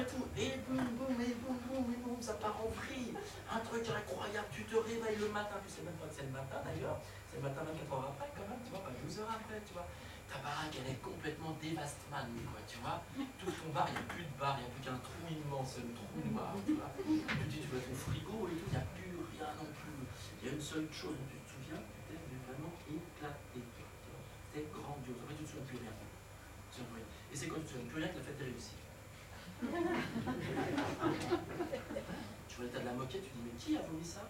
tout. Et boum, ça part en vrille. Un truc incroyable, tu te réveilles le matin. Tu sais même pas que c'est le matin d'ailleurs. C'est le matin 24 heures après, quand même, tu vois, pas 12 heures après, tu vois. Ta baraque, elle est complètement dévastman, quoi, tu vois. Tout ton bar, il n'y a plus de bar, il n'y a plus qu'un trou immense, un trou noir, tu vois. Tu te dis, tu vas ton frigo et tout, il n'y a plus rien non plus. Il y a une seule chose dont tu te souviens, tu t'es vraiment éclaté. C'était grandiose. En fait, tu ne te souviens plus rien. Et c'est quand tu ne te souviens plus rien que la fête est réussie. Tu vois l'état de la moquette, tu dis, mais qui a vomi ça?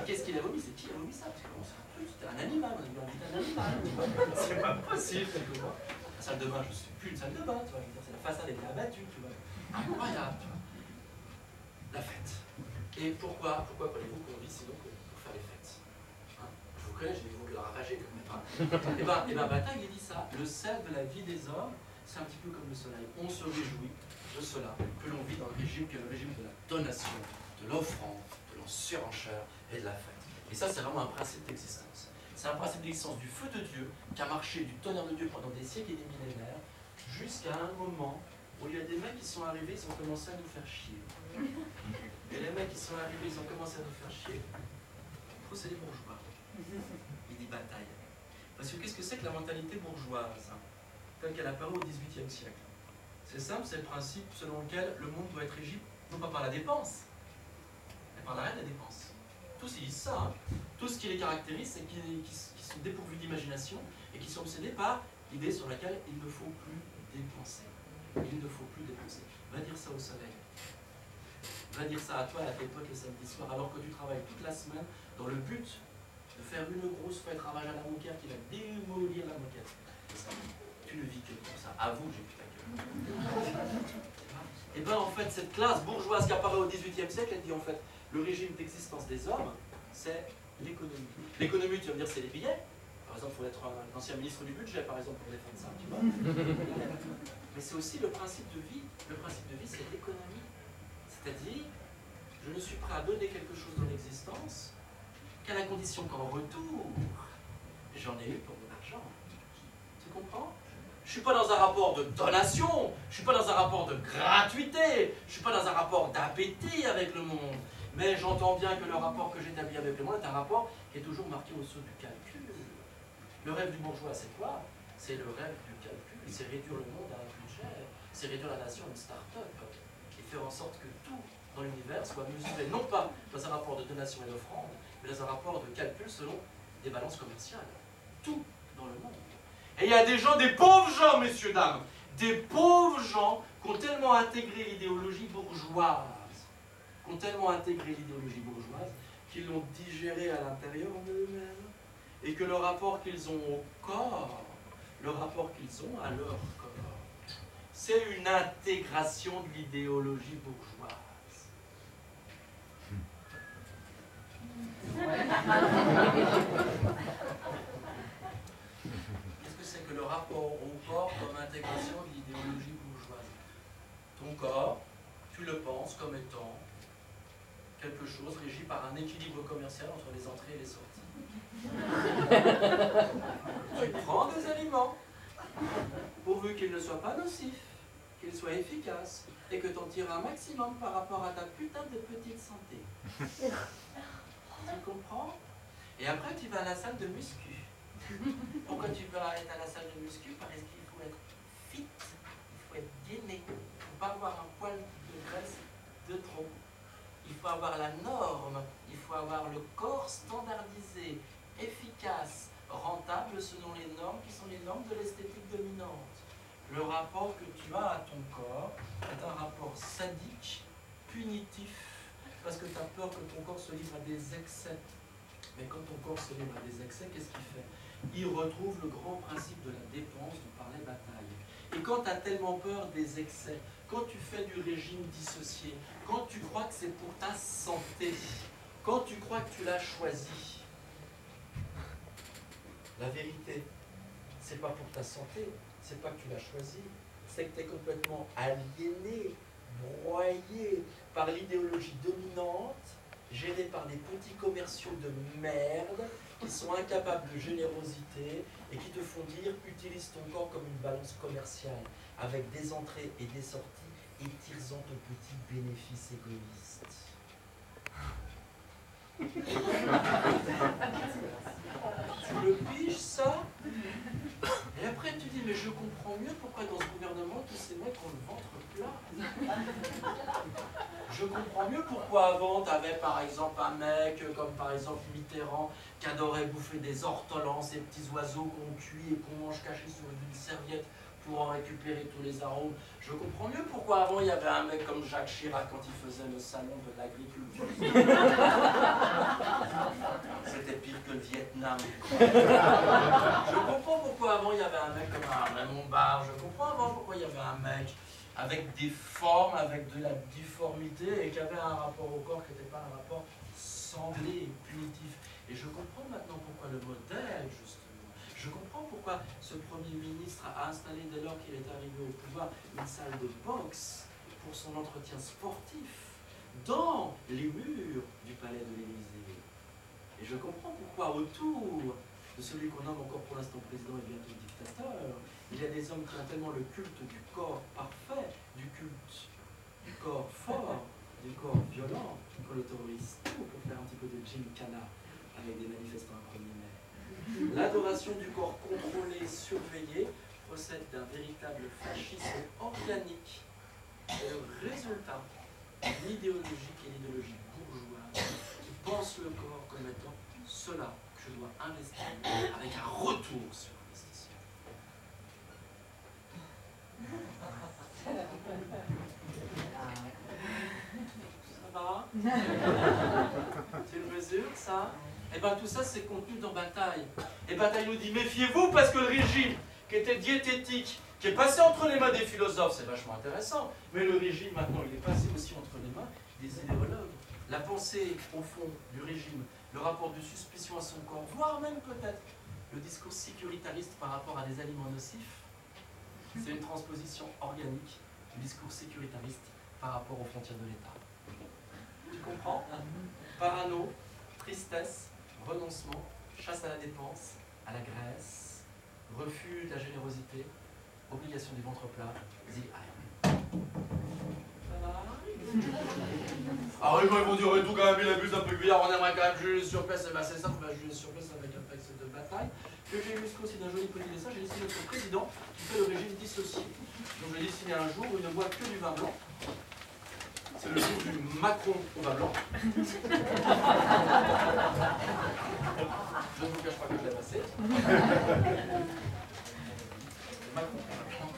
Qu'est-ce qu'il a vomi? C'est qui a vomi ça? Parce que bon, c'était un animal, on a bien invité un animal. C'est pas possible, tu vois. La salle de bain, je ne suis plus une salle de bain, tu vois. C'est la façade était abattue, tu vois. Incroyable, tu vois. La fête. Et pourquoi croyez-vous qu'on vit sinon pour faire les fêtes, hein? Je vous connais, je vais vous le ravager quand même. Hein. Et ben Bataille, il dit ça. Le sel de la vie des hommes, c'est un petit peu comme le soleil. On se réjouit de cela, que l'on vit dans le régime, qui est le régime de la donation, de l'offrande, de l'ensurenchère et de la fête. Et ça, c'est vraiment un principe d'existence. C'est un principe d'existence du feu de Dieu, qui a marché du tonnerre de Dieu pendant des siècles et des millénaires, jusqu'à un moment où il y a des mecs qui sont arrivés, ils ont commencé à nous faire chier. Et les mecs qui sont arrivés, ils ont commencé à nous faire chier. C'est les bourgeois. Il dit Bataille. Parce que qu'est-ce que c'est que la mentalité bourgeoise, hein, telle qu'elle apparaît au XVIIIe siècle? C'est simple, c'est le principe selon lequel le monde doit être régi, non pas par la dépense, mais par l'arrêt de la dépense. Tous ils disent ça. Hein. Tout ce qui les caractérise, c'est qu'ils sont dépourvus d'imagination et qui sont obsédés par l'idée sur laquelle il ne faut plus dépenser. Il ne faut plus dépenser. Va dire ça au soleil. Va dire ça à toi, à tes potes le samedi soir, alors que tu travailles toute la semaine dans le but de faire une grosse fête ravage à la moquette qui va démolir la moquette. Ça, tu ne vis que pour ça. Avoue, j'ai plus ta gueule. Et bien en fait, cette classe bourgeoise qui apparaît au XVIIIe siècle, elle dit en fait, Le régime d'existence des hommes, c'est l'économie. L'économie, tu vas me dire, c'est les billets. Par exemple, il faut être un ancien ministre du budget, par exemple, pour défendre ça, tu vois. Mais c'est aussi le principe de vie. Le principe de vie, c'est l'économie. C'est-à-dire, je ne suis prêt à donner quelque chose dans l'existence qu'à la condition qu'en retour, j'en ai eu pour mon argent. Tu comprends? Je ne suis pas dans un rapport de donation, je ne suis pas dans un rapport de gratuité, je ne suis pas dans un rapport d'appétit avec le monde. Mais j'entends bien que le rapport que j'établis avec le monde est un rapport qui est toujours marqué au saut du calcul. Le rêve du bourgeois, c'est quoi? C'est le rêve du calcul, c'est réduire le monde à un budget, c'est réduire la nation à une start-up, et faire en sorte que tout dans l'univers soit mesuré, non pas dans un rapport de donation et d'offrande, mais dans un rapport de calcul selon des balances commerciales. Tout dans le monde. Et il y a des gens, des pauvres gens, messieurs, dames, des pauvres gens qui ont tellement intégré l'idéologie bourgeoise, qu'ils l'ont digérée à l'intérieur d'eux-mêmes, et que le rapport qu'ils ont au corps, le rapport qu'ils ont à leur corps, c'est une intégration de l'idéologie bourgeoise. Qu'est-ce que c'est que le rapport au corps comme intégration de l'idéologie bourgeoise? Ton corps, tu le penses comme étant quelque chose régi par un équilibre commercial entre les entrées et les sorties. Tu prends des aliments, pourvu qu'ils ne soient pas nocifs, qu'ils soient efficaces, et que tu en tires un maximum par rapport à ta putain de petite santé. Tu comprends? Et après, tu vas à la salle de muscu. Pourquoi tu vas être à la salle de muscu? Parce qu'il faut être fit, il faut être gainé, il ne faut pas avoir un poil de graisse de trop. Il faut avoir la norme, il faut avoir le corps standardisé, efficace, rentable selon les normes qui sont les normes de l'esthétique dominante. Le rapport que tu as à ton corps est un rapport sadique, punitif, parce que tu as peur que ton corps se livre à des excès. Mais quand ton corps se livre à des excès, qu'est-ce qu'il fait? Il retrouve le grand principe de la dépense dont parlait Bataille. Et quand tu as tellement peur des excès, quand tu fais du régime dissocié, quand tu crois que c'est pour ta santé, quand tu crois que tu l'as choisi, la vérité, c'est pas pour ta santé, c'est pas que tu l'as choisi, c'est que tu es complètement aliéné, broyé par l'idéologie dominante, gérée par des petits commerciaux de merde qui sont incapables de générosité et qui te font dire utilise ton corps comme une balance commerciale avec des entrées et des sorties et tire-en ton petit bénéfice égoïste. Tu le piges ça? Et après tu dis mais je comprends mieux pourquoi dans ce gouvernement tous ces mecs ont le ventre plat. Je comprends mieux pourquoi avant tu avais par exemple un mec comme par exemple Mitterrand qui adorait bouffer des ortolans, ces petits oiseaux qu'on cuit et qu'on mange cachés sur une serviette pour en récupérer tous les arômes. Je comprends mieux pourquoi avant il y avait un mec comme Jacques Chirac quand il faisait le salon de l'agriculture. C'était pire que le Vietnam. Je comprends pourquoi avant il y avait un mec comme un Raymond Barre. Je comprends avant pourquoi il y avait un mec avec des formes, avec de la difformité et qui avait un rapport au corps qui n'était pas un rapport sanglé et punitif. Et je comprends maintenant pourquoi le modèle, justement, je comprends pourquoi ce Premier ministre a installé, dès lors qu'il est arrivé au pouvoir, une salle de boxe pour son entretien sportif dans les murs du palais de l'Élysée. Et je comprends pourquoi autour de celui qu'on nomme encore pour l'instant président et bientôt dictateur, il y a des hommes qui ont tellement le culte du corps parfait, du culte du corps fort, du corps violent, qu'on autorise tout pour faire un petit peu de gymkhana avec des manifestants à 1er mai. L'adoration du corps contrôlé, surveillé, procède d'un véritable fascisme organique. C'est le résultat de l'idéologie qui est l'idéologie bourgeoise, qui pense le corps comme étant cela que je dois investir avec un retour sur investissement. Ça va? Tu le mesures, ça? Et bien tout ça c'est contenu dans Bataille. Et Bataille nous dit méfiez-vous parce que le régime qui était diététique, qui est passé entre les mains des philosophes, c'est vachement intéressant, mais le régime maintenant il est passé aussi entre les mains des idéologues, la pensée au fond du régime, le rapport de suspicion à son corps, voire même peut-être le discours sécuritariste par rapport à des aliments nocifs, c'est une transposition organique du discours sécuritariste par rapport aux frontières de l'État. Tu comprends? Parano, tristesse, renoncement, chasse à la dépense, à la graisse, refus de la générosité, obligation du ventre plat, the iron. Ça va? Ah oui, ils vont dire et tout quand même, il abuse un peu Guyard, on aimerait quand même juger sur place, et ben c'est simple, on va juger sur place avec un texte de bataille. Que j'ai illustré aussi d'un joli petit dessin, j'ai dessiné notre président qui fait le régime dissocié. Donc j'ai dessiné un jour où il ne boit que du vin blanc. C'est le jour du Macron au vin blanc. Je ne vous cache pas que je l'ai passé. Macron au vin blanc.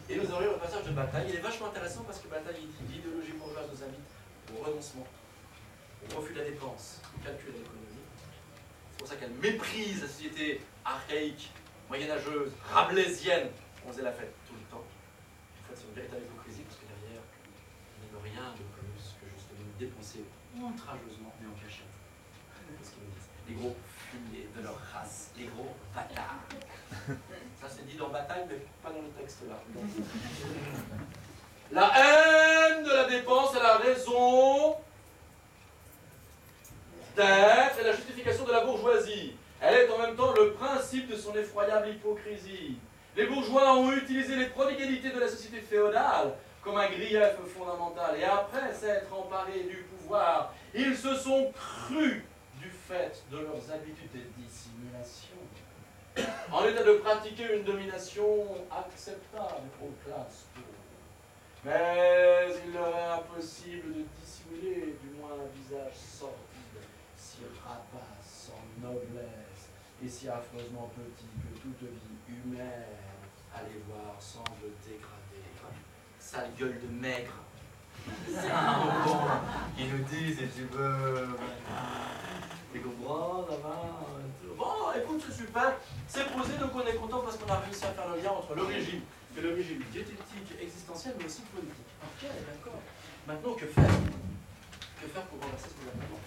Et nous aurions le passage de Bataille. Il est vachement intéressant parce que Bataille dit l'idéologie bourgeoise nous invite au renoncement, au refus de la dépense, au calcul de l'économie. C'est pour ça qu'elle méprise la société archaïque, moyenâgeuse, rabelaisienne. On faisait la fête tout le temps. En fait, c'est une véritable hypocrisie parce que derrière, il n'y a rien de plus que justement dépenser outrageusement, mais en cachette. C'est ce qu'ils nous disent. Les gros fumiers de leur race, les gros bâtards. Ça c'est dit dans Bataille, mais pas dans le texte là. La haine de la dépense est la raison d'être et la justification de la bourgeoisie. Elle est en même temps le principe de son effroyable hypocrisie. Les bourgeois ont utilisé les prodigalités de la société féodale comme un grief fondamental. Et après s'être emparés du pouvoir, ils se sont crus du fait de leurs habitudes de dissimulation, en état de pratiquer une domination acceptable aux classes pauvres. Mais il leur est impossible de dissimuler du moins un visage sordide, si rapace, sans noblesse, et si affreusement petit que toute vie humaine, allez voir, semble dégradée. Sale gueule de maigre. C'est un bon qui nous dit si tu veux. Tu comprends, ça va. Bon, écoute, c'est super. C'est posé, donc on est content parce qu'on a réussi à faire le lien entre le régime et le régime diététique, existentiel, mais aussi politique. Ok, d'accord. Maintenant, que faire? Que faire pour renverser ce gouvernement?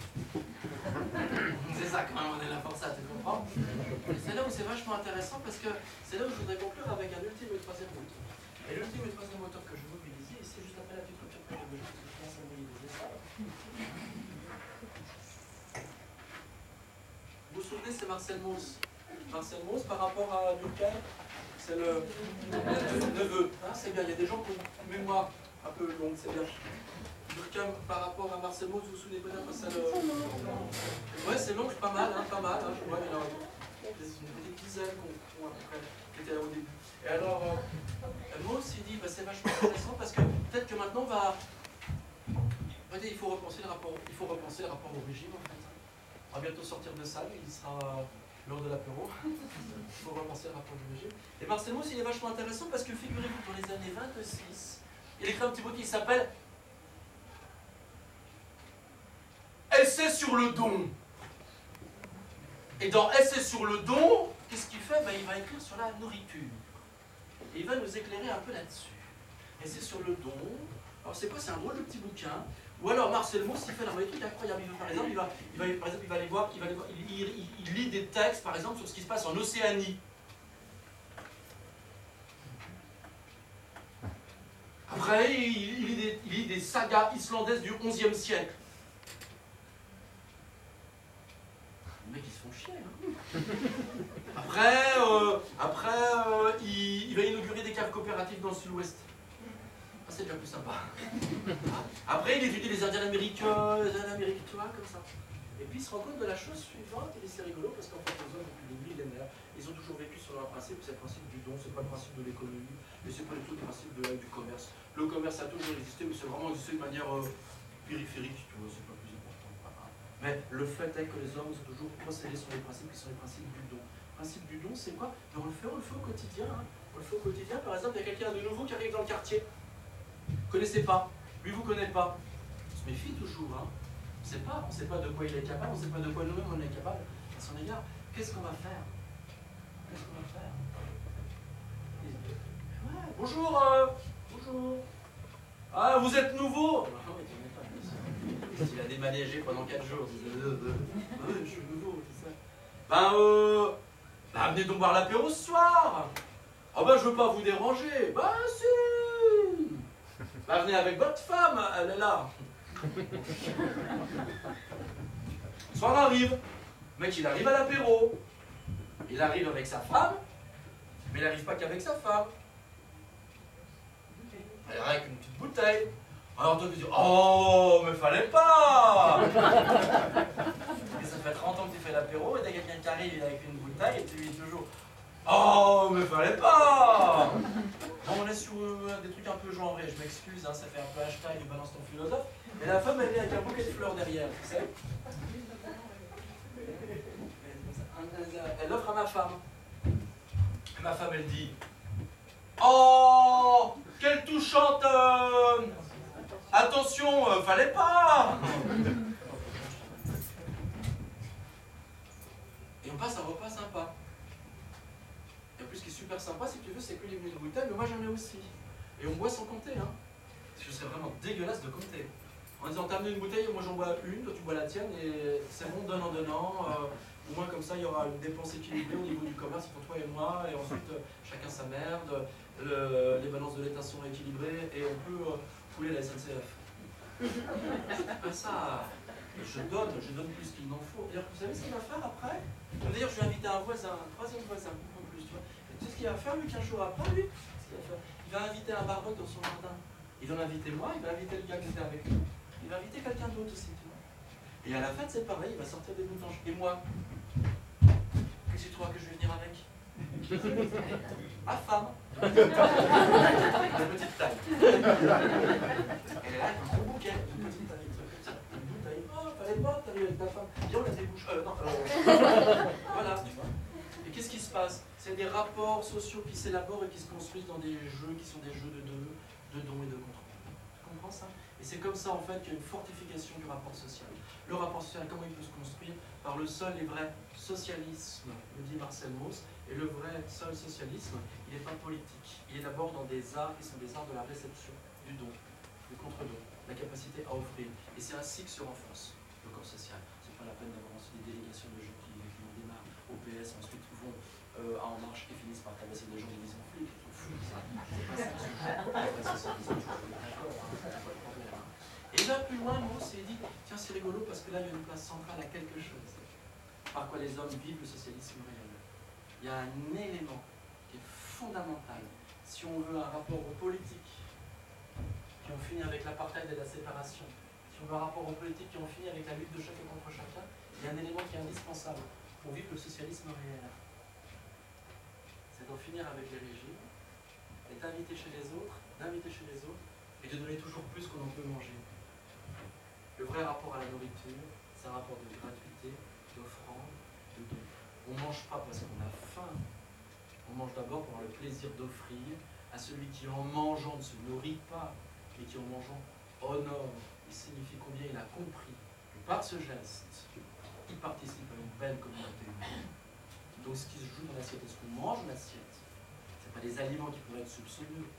C'est ça quand même, on est là pour ça, tu comprends? C'est là où c'est vachement intéressant parce que c'est là où je voudrais conclure avec un ultime et troisième moteur. Et l'ultime et troisième moteur que je veux mobiliser, et c'est juste après la petite rupture pédagogique que je commence à mobiliser ça. Vous vous souvenez, c'est Marcel Mauss. Marcel Mauss par rapport à Durkheim, c'est le neveu. Hein, c'est bien, il y a des gens qui ont une mémoire un peu longue, c'est bien. Durkheim par rapport à Marcel Mauss, vous vous souvenez peut-être ça le... Ouais, c'est long, pas mal, hein, pas mal. Hein, je vois, il y en a des dizaines qui étaient là au début. Et alors, Mauss, il dit, bah, c'est vachement intéressant parce que peut-être que maintenant, il faut repenser le rapport au régime, en fait. On va bientôt sortir de ça, il sera lors de l'apéro. Il faut repenser le rapport du régime. Et Marcel Mauss, il est vachement intéressant parce que figurez-vous, dans les années 26, il écrit un petit bouquin qui s'appelle Essai sur le don. Et dans Essai sur le don, qu'est-ce qu'il fait? Il va écrire sur la nourriture. Et il va nous éclairer un peu là-dessus. Essai sur le don. Alors c'est quoi? C'est un drôle de petit bouquin. Ou alors Marcel Mauss, il fait un truc incroyable. Par exemple, il va aller voir, il lit des textes, par exemple, sur ce qui se passe en Océanie. Après, il lit des sagas islandaises du XIe siècle. Les mecs, ils se font chier. Hein. Après, il va inaugurer des caves coopératives dans le sud-ouest. C'est déjà plus sympa. Après, il étudie les Indiens d'Amérique, tu vois, comme ça. Et puis, il se rend compte de la chose suivante, et c'est rigolo, parce qu'en fait, les hommes, depuis des millénaires, ils ont toujours vécu sur leur principe, c'est le principe du don, c'est pas le principe de l'économie, et c'est pas du tout le principe du commerce. Le commerce a toujours existé, mais c'est vraiment existé de manière périphérique, tu vois, c'est pas plus important. Mais le fait est que les hommes ont toujours procédé sur les principes qui sont les principes du don. Le principe du don, c'est quoi? On le fait au quotidien. Hein. On le fait au quotidien, par exemple, il y a quelqu'un de nouveau qui arrive dans le quartier. Connaissez pas, lui vous connaît pas. On se méfie toujours, hein. On ne sait pas de quoi il est capable, on ne sait pas de quoi nous-mêmes on est capable à son égard. Qu'est-ce qu'on va faire? Ouais, bonjour, bonjour. Ah, vous êtes nouveau? Il a démanégé pendant 4 jours. Je suis nouveau, c'est ça. Venez donc boire l'apéro ce soir. Ah ben je veux pas vous déranger. Bah si. Venez avec votre femme, elle est là. Le soir arrive. Le mec il arrive à l'apéro. Il arrive avec sa femme, mais il n'arrive pas qu'avec sa femme. Il arrive avec une petite bouteille. Alors toi tu dis, oh mais fallait pas. Et ça fait 30 ans que tu fais l'apéro et t'as quelqu'un qui arrive il est avec une bouteille et tu lui dis toujours, oh mais fallait pas. Bon, on est sur des trucs un peu genrés, je m'excuse, hein, ça fait un peu hashtag balance ton philosophe. Mais la femme elle vient avec un bouquet de fleurs derrière, tu sais. Elle l'offre à ma femme. Et ma femme elle dit, oh quelle touchante attention, fallait pas. Et on passe un repas sympa. Et en plus ce qui est super sympa, si tu veux, c'est que les bouteilles, mais moi j'en ai aussi. Et on boit sans compter, hein. Parce que ce serait vraiment dégueulasse de compter. En disant, t'as amené une bouteille, moi j'en bois une, toi tu bois la tienne, et c'est bon, donnant. Au moins comme ça, il y aura une dépense équilibrée au niveau du commerce pour toi et moi, et ensuite chacun sa merde, les balances de l'État sont équilibrées, et on peut couler la SNCF. C'est pas ça. Je donne plus qu'il n'en faut. D'ailleurs, vous savez ce qu'il va faire après? D'ailleurs, je vais inviter un voisin, un troisième voisin, en plus, tu vois. Et tu sais ce qu'il va faire, lui, 15 jours après, lui? Il va inviter un barbecue dans son jardin. Il va m'inviter moi, il va inviter le gars qui était avec lui. Il va inviter quelqu'un d'autre aussi, tu vois. Et à la fête, c'est pareil, il va sortir des boutanges. Et moi, qu'est-ce que tu crois que je vais venir avec? Ma femme. De petite taille. Elle est là avec un gros bouquet de petite taille. Une bouteille. Oh, fallait pas, t'as vu avec ta femme. Viens, on la débouche. Non, voilà, tu vois. Et qu'est-ce qui se passe? C'est des rapports sociaux qui s'élaborent et qui se construisent dans des jeux qui sont des jeux de dons et de contrôle. Tu comprends ça? Et c'est comme ça en fait qu'il y a une fortification du rapport social. Le rapport social, comment il peut se construire? Par le seul et vrai socialisme, me dit Marcel Mauss. Et le vrai seul socialisme, il n'est pas politique. Il est d'abord dans des arts qui sont des arts de la réception, du don, du contre-don, la capacité à offrir. Et c'est ainsi que se renforce le corps social. C'est pas la peine d'avoir ensuite des délégations de gens qui en démarrent au PS, ensuite vont à En Marche et finissent par tabasser des gens divisés en flics. Ils sont fous, ça. C'est pas ça que c'est. La vraie socialisation, je suis d'accord, c'est pas le problème. Et là, plus loin, Mauss s'est dit, tiens, c'est rigolo parce que là, il y a une place centrale à quelque chose. Par quoi les hommes vivent le socialisme réel. Il y a un élément qui est fondamental. Si on veut un rapport aux politiques qui ont fini avec l'apartheid et la séparation, si on veut un rapport aux politiques qui ont fini avec la lutte de chacun contre chacun, il y a un élément qui est indispensable pour vivre le socialisme réel. C'est d'en finir avec les régimes, et d'inviter chez les autres, et de donner toujours plus qu'on en peut manger. Le vrai rapport à la nourriture, c'est un rapport de gratuité, d'offrande, de don. On ne mange pas parce qu'on a faim. On mange d'abord pour avoir le plaisir d'offrir à celui qui, en mangeant, ne se nourrit pas, et qui, en mangeant, honore. Il signifie combien il a compris que par ce geste, il participe à une belle communauté humaine. Donc ce qui se joue dans l'assiette, est-ce qu'on mange l'assiette? Ce n'est pas des aliments qui pourraient être soupçonneux.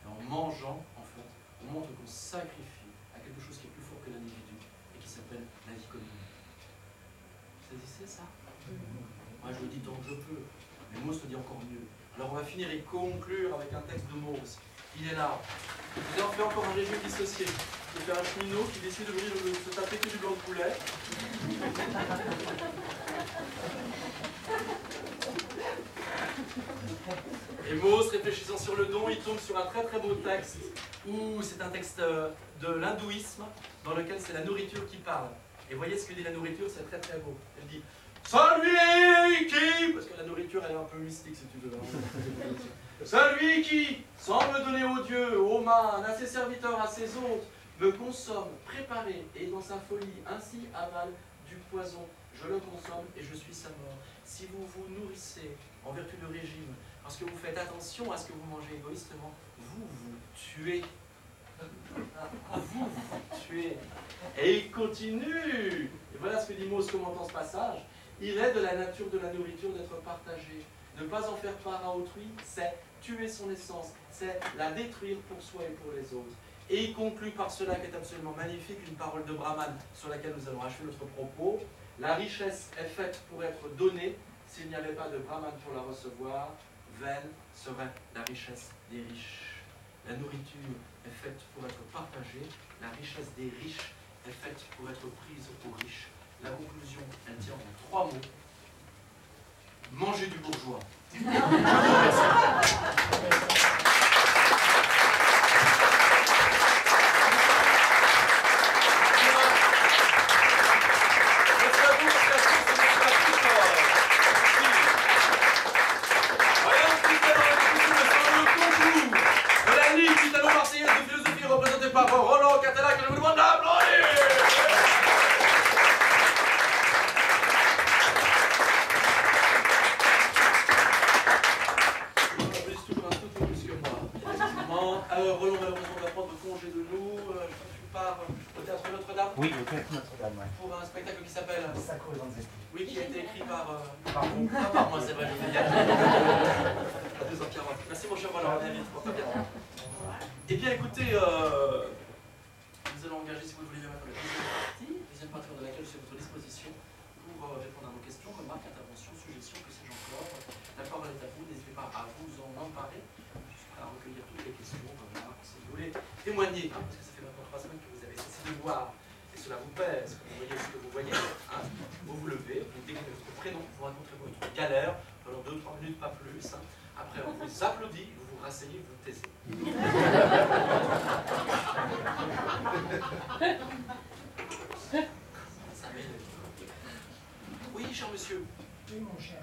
Mais en mangeant, en fait, on montre qu'on sacrifie à quelque chose qui est plus fort que l'individu et qui s'appelle la vie commune. Vous saisissez ça? Moi je le dis tant que je peux, mais Mauss le dit encore mieux. Alors on va finir et conclure avec un texte de Mauss. Il est là. Vous avez fait encore un régime dissocié. Je vais faire un cheminot qui décide de se taper que du blanc de poulet. Et Mauss, réfléchissant sur le don, il tombe sur un très très beau texte où c'est un texte de l'hindouisme dans lequel c'est la nourriture qui parle. Et voyez ce que dit la nourriture, c'est très très beau. Elle dit celui qui, parce que la nourriture elle est un peu mystique si tu veux. Celui qui, sans me donner aux dieux, aux mains, à ses serviteurs, à ses hôtes, me consomme, préparé et dans sa folie, ainsi avale du poison. Je le consomme et je suis sa mort. Si vous vous nourrissez en vertu de régime, parce que vous faites attention à ce que vous mangez égoïstement, vous vous tuez. Vous vous tuez. Et il continue. Et voilà ce que dit Mauss commentant ce passage. Il est de la nature de la nourriture d'être partagée. Ne pas en faire part à autrui, c'est tuer son essence, c'est la détruire pour soi et pour les autres. Et il conclut par cela qui est absolument magnifique, une parole de Brahman sur laquelle nous allons achever notre propos. La richesse est faite pour être donnée. S'il n'y avait pas de Brahman pour la recevoir, vaine serait la richesse des riches. La nourriture est faite pour être partagée. La richesse des riches est faite pour être prise aux riches. La conclusion, elle tient en 3 mots. Manger du bourgeois. Je vous remercie. Par Roland Catala, que je vous demande d'applaudir. On applaudit toujours un tout peu plus que moi. Effectivement. Alors, Roland, malheureusement, va prendre congé de nous. Tu pars au Théâtre Notre-Dame. Oui, au Théâtre Notre-Dame, oui. Pour un spectacle qui s'appelle Sacro Vanzetti. Oui, qui a été écrit par vous. Pas par moi, c'est vrai, je veux dire. À 2h40. Merci, mon cher Roland. À vite, pour bien. Eh bien, écoutez, nous allons engager, si vous le voulez bien, pour la deuxième partie de laquelle je suis à votre disposition pour répondre à vos questions, remarques, interventions, suggestions, que sais-je encore. La parole est à vous, n'hésitez pas à vous en emparer. Je suis prêt à recueillir toutes les questions, remarques, si vous voulez témoigner, hein, parce que ça fait maintenant 3 semaines que vous avez cessé de boire, et cela vous pèse, que vous voyez ce que vous voyez. Hein. Vous vous levez, vous décrivez votre prénom, vous racontez votre galère pendant 2-3 minutes, pas plus. Hein. Après, on vous applaudit, vous vous rasseyez, vous vous taisez. Ça m'énerve. Oui, cher monsieur. Oui, mon cher.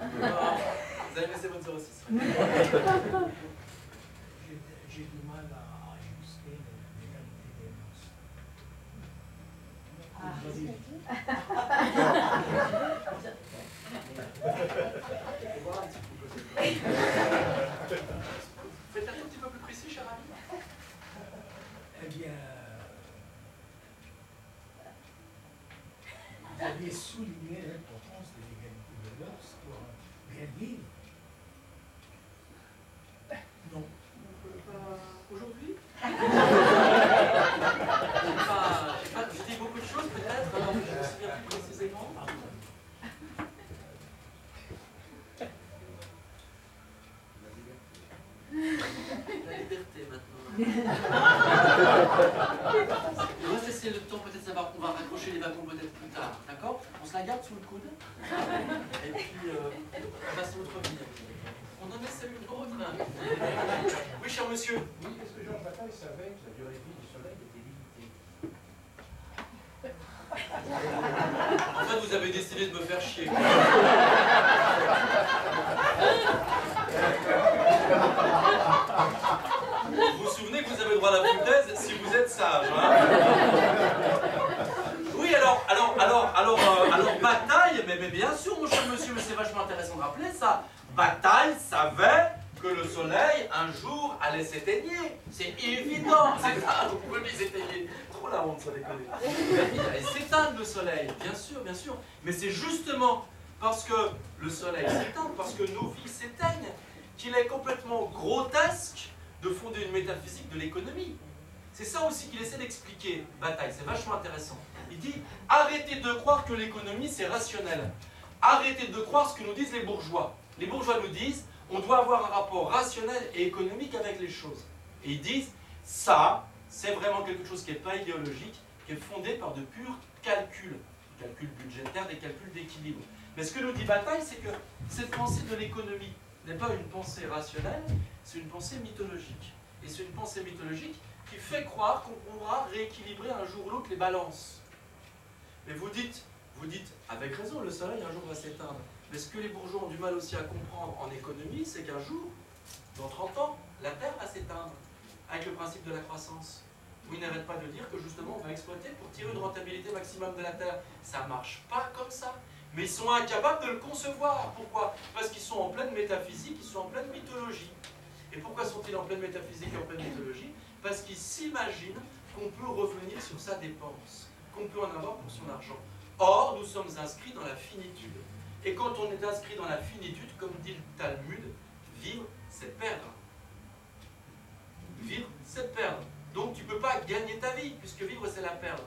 Vous avez laissé votre 06. J'ai du mal à ajuster l'égalité des mœurs. Faites un petit peu plus précis, cher ami. Eh bien, vous avez souligné l'importance de l'égalité de mœurs pour bien vivre. Non. Aujourd'hui je dis beaucoup de choses peut-être, alors je me souviens plus précisément. La liberté maintenant. On va laisser le temps peut-être savoir qu'on va raccrocher les wagons peut-être plus tard, d'accord? On se la garde sous le coude. Et puis on passe notre vie. On en essaie une autre. Oui, cher monsieur. Oui, est-ce que Georges Bataille savait que la durée de vie du soleil était limitée? En fait, vous avez décidé de me faire chier. Vous vous souvenez que vous avez le droit à la foutaise si vous êtes sage, hein? Oui, alors, Bataille, mais bien sûr, mon cher monsieur, mais c'est vachement intéressant de rappeler ça. Bataille savait que le soleil, un jour, allait s'éteigner. C'est évident, c'est ça, vous pouvez s'éteigner. Trop la honte, ça déconne. Il allait s'éteindre le soleil, bien sûr. Mais c'est justement parce que le soleil s'éteint, parce que nos vies s'éteignent, qu'il est complètement grotesque de fonder une métaphysique de l'économie. C'est ça aussi qu'il essaie d'expliquer, Bataille, c'est vachement intéressant. Il dit, arrêtez de croire que l'économie c'est rationnel. Arrêtez de croire ce que nous disent les bourgeois. Les bourgeois nous disent, on doit avoir un rapport rationnel et économique avec les choses. Et ils disent, ça, c'est vraiment quelque chose qui n'est pas idéologique, qui est fondé par de purs calculs. Des calculs budgétaires, des calculs d'équilibre. Mais ce que nous dit Bataille, c'est que cette pensée de l'économie n'est pas une pensée rationnelle, c'est une pensée mythologique. Et c'est une pensée mythologique qui fait croire qu'on pourra rééquilibrer un jour ou l'autre les balances. Mais vous dites avec raison, le soleil un jour va s'éteindre. Mais ce que les bourgeois ont du mal aussi à comprendre en économie, c'est qu'un jour, dans 30 ans, la Terre va s'éteindre avec le principe de la croissance. Où ils n'arrêtent pas de dire que justement on va exploiter pour tirer une rentabilité maximum de la Terre. Ça ne marche pas comme ça. Mais ils sont incapables de le concevoir. Pourquoi? Parce qu'ils sont en pleine métaphysique, ils sont en pleine mythologie. Et pourquoi sont-ils en pleine métaphysique et en pleine mythologie? Parce qu'ils s'imaginent qu'on peut revenir sur sa dépense, qu'on peut en avoir pour son argent. Or, nous sommes inscrits dans la finitude. Et quand on est inscrit dans la finitude, comme dit le Talmud, vivre, c'est perdre. Vivre, c'est perdre. Donc tu ne peux pas gagner ta vie, puisque vivre, c'est la perdre.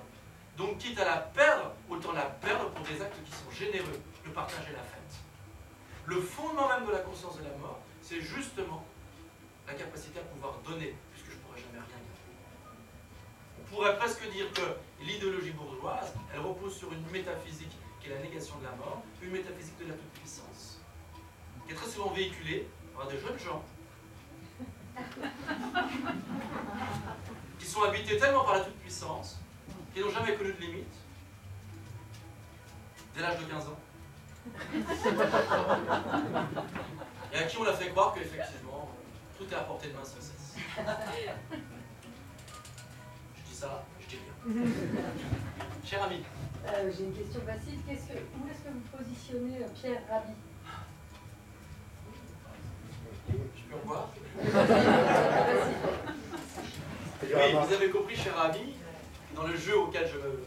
Donc quitte à la perdre, autant la perdre pour des actes qui sont généreux, le partage et la fête. Le fondement même de la conscience de la mort, c'est justement la capacité à pouvoir donner, puisque je ne pourrai jamais rien gagner. On pourrait presque dire que l'idéologie bourgeoise, elle repose sur une métaphysique qui est la négation de la mort, une métaphysique de la toute-puissance, qui est très souvent véhiculée par des jeunes gens qui sont habités tellement par la toute-puissance qu'ils n'ont jamais connu de limite, dès l'âge de 15 ans. Et à qui on l'a fait croire qu'effectivement, tout est à portée de main sans cesse. Je dis ça, je dis rien. Cher ami. J'ai une question facile. Où est-ce que vous positionnez Pierre Rabhi? Je peux revoir? Oui, vous avez compris, cher ami, dans le jeu auquel je me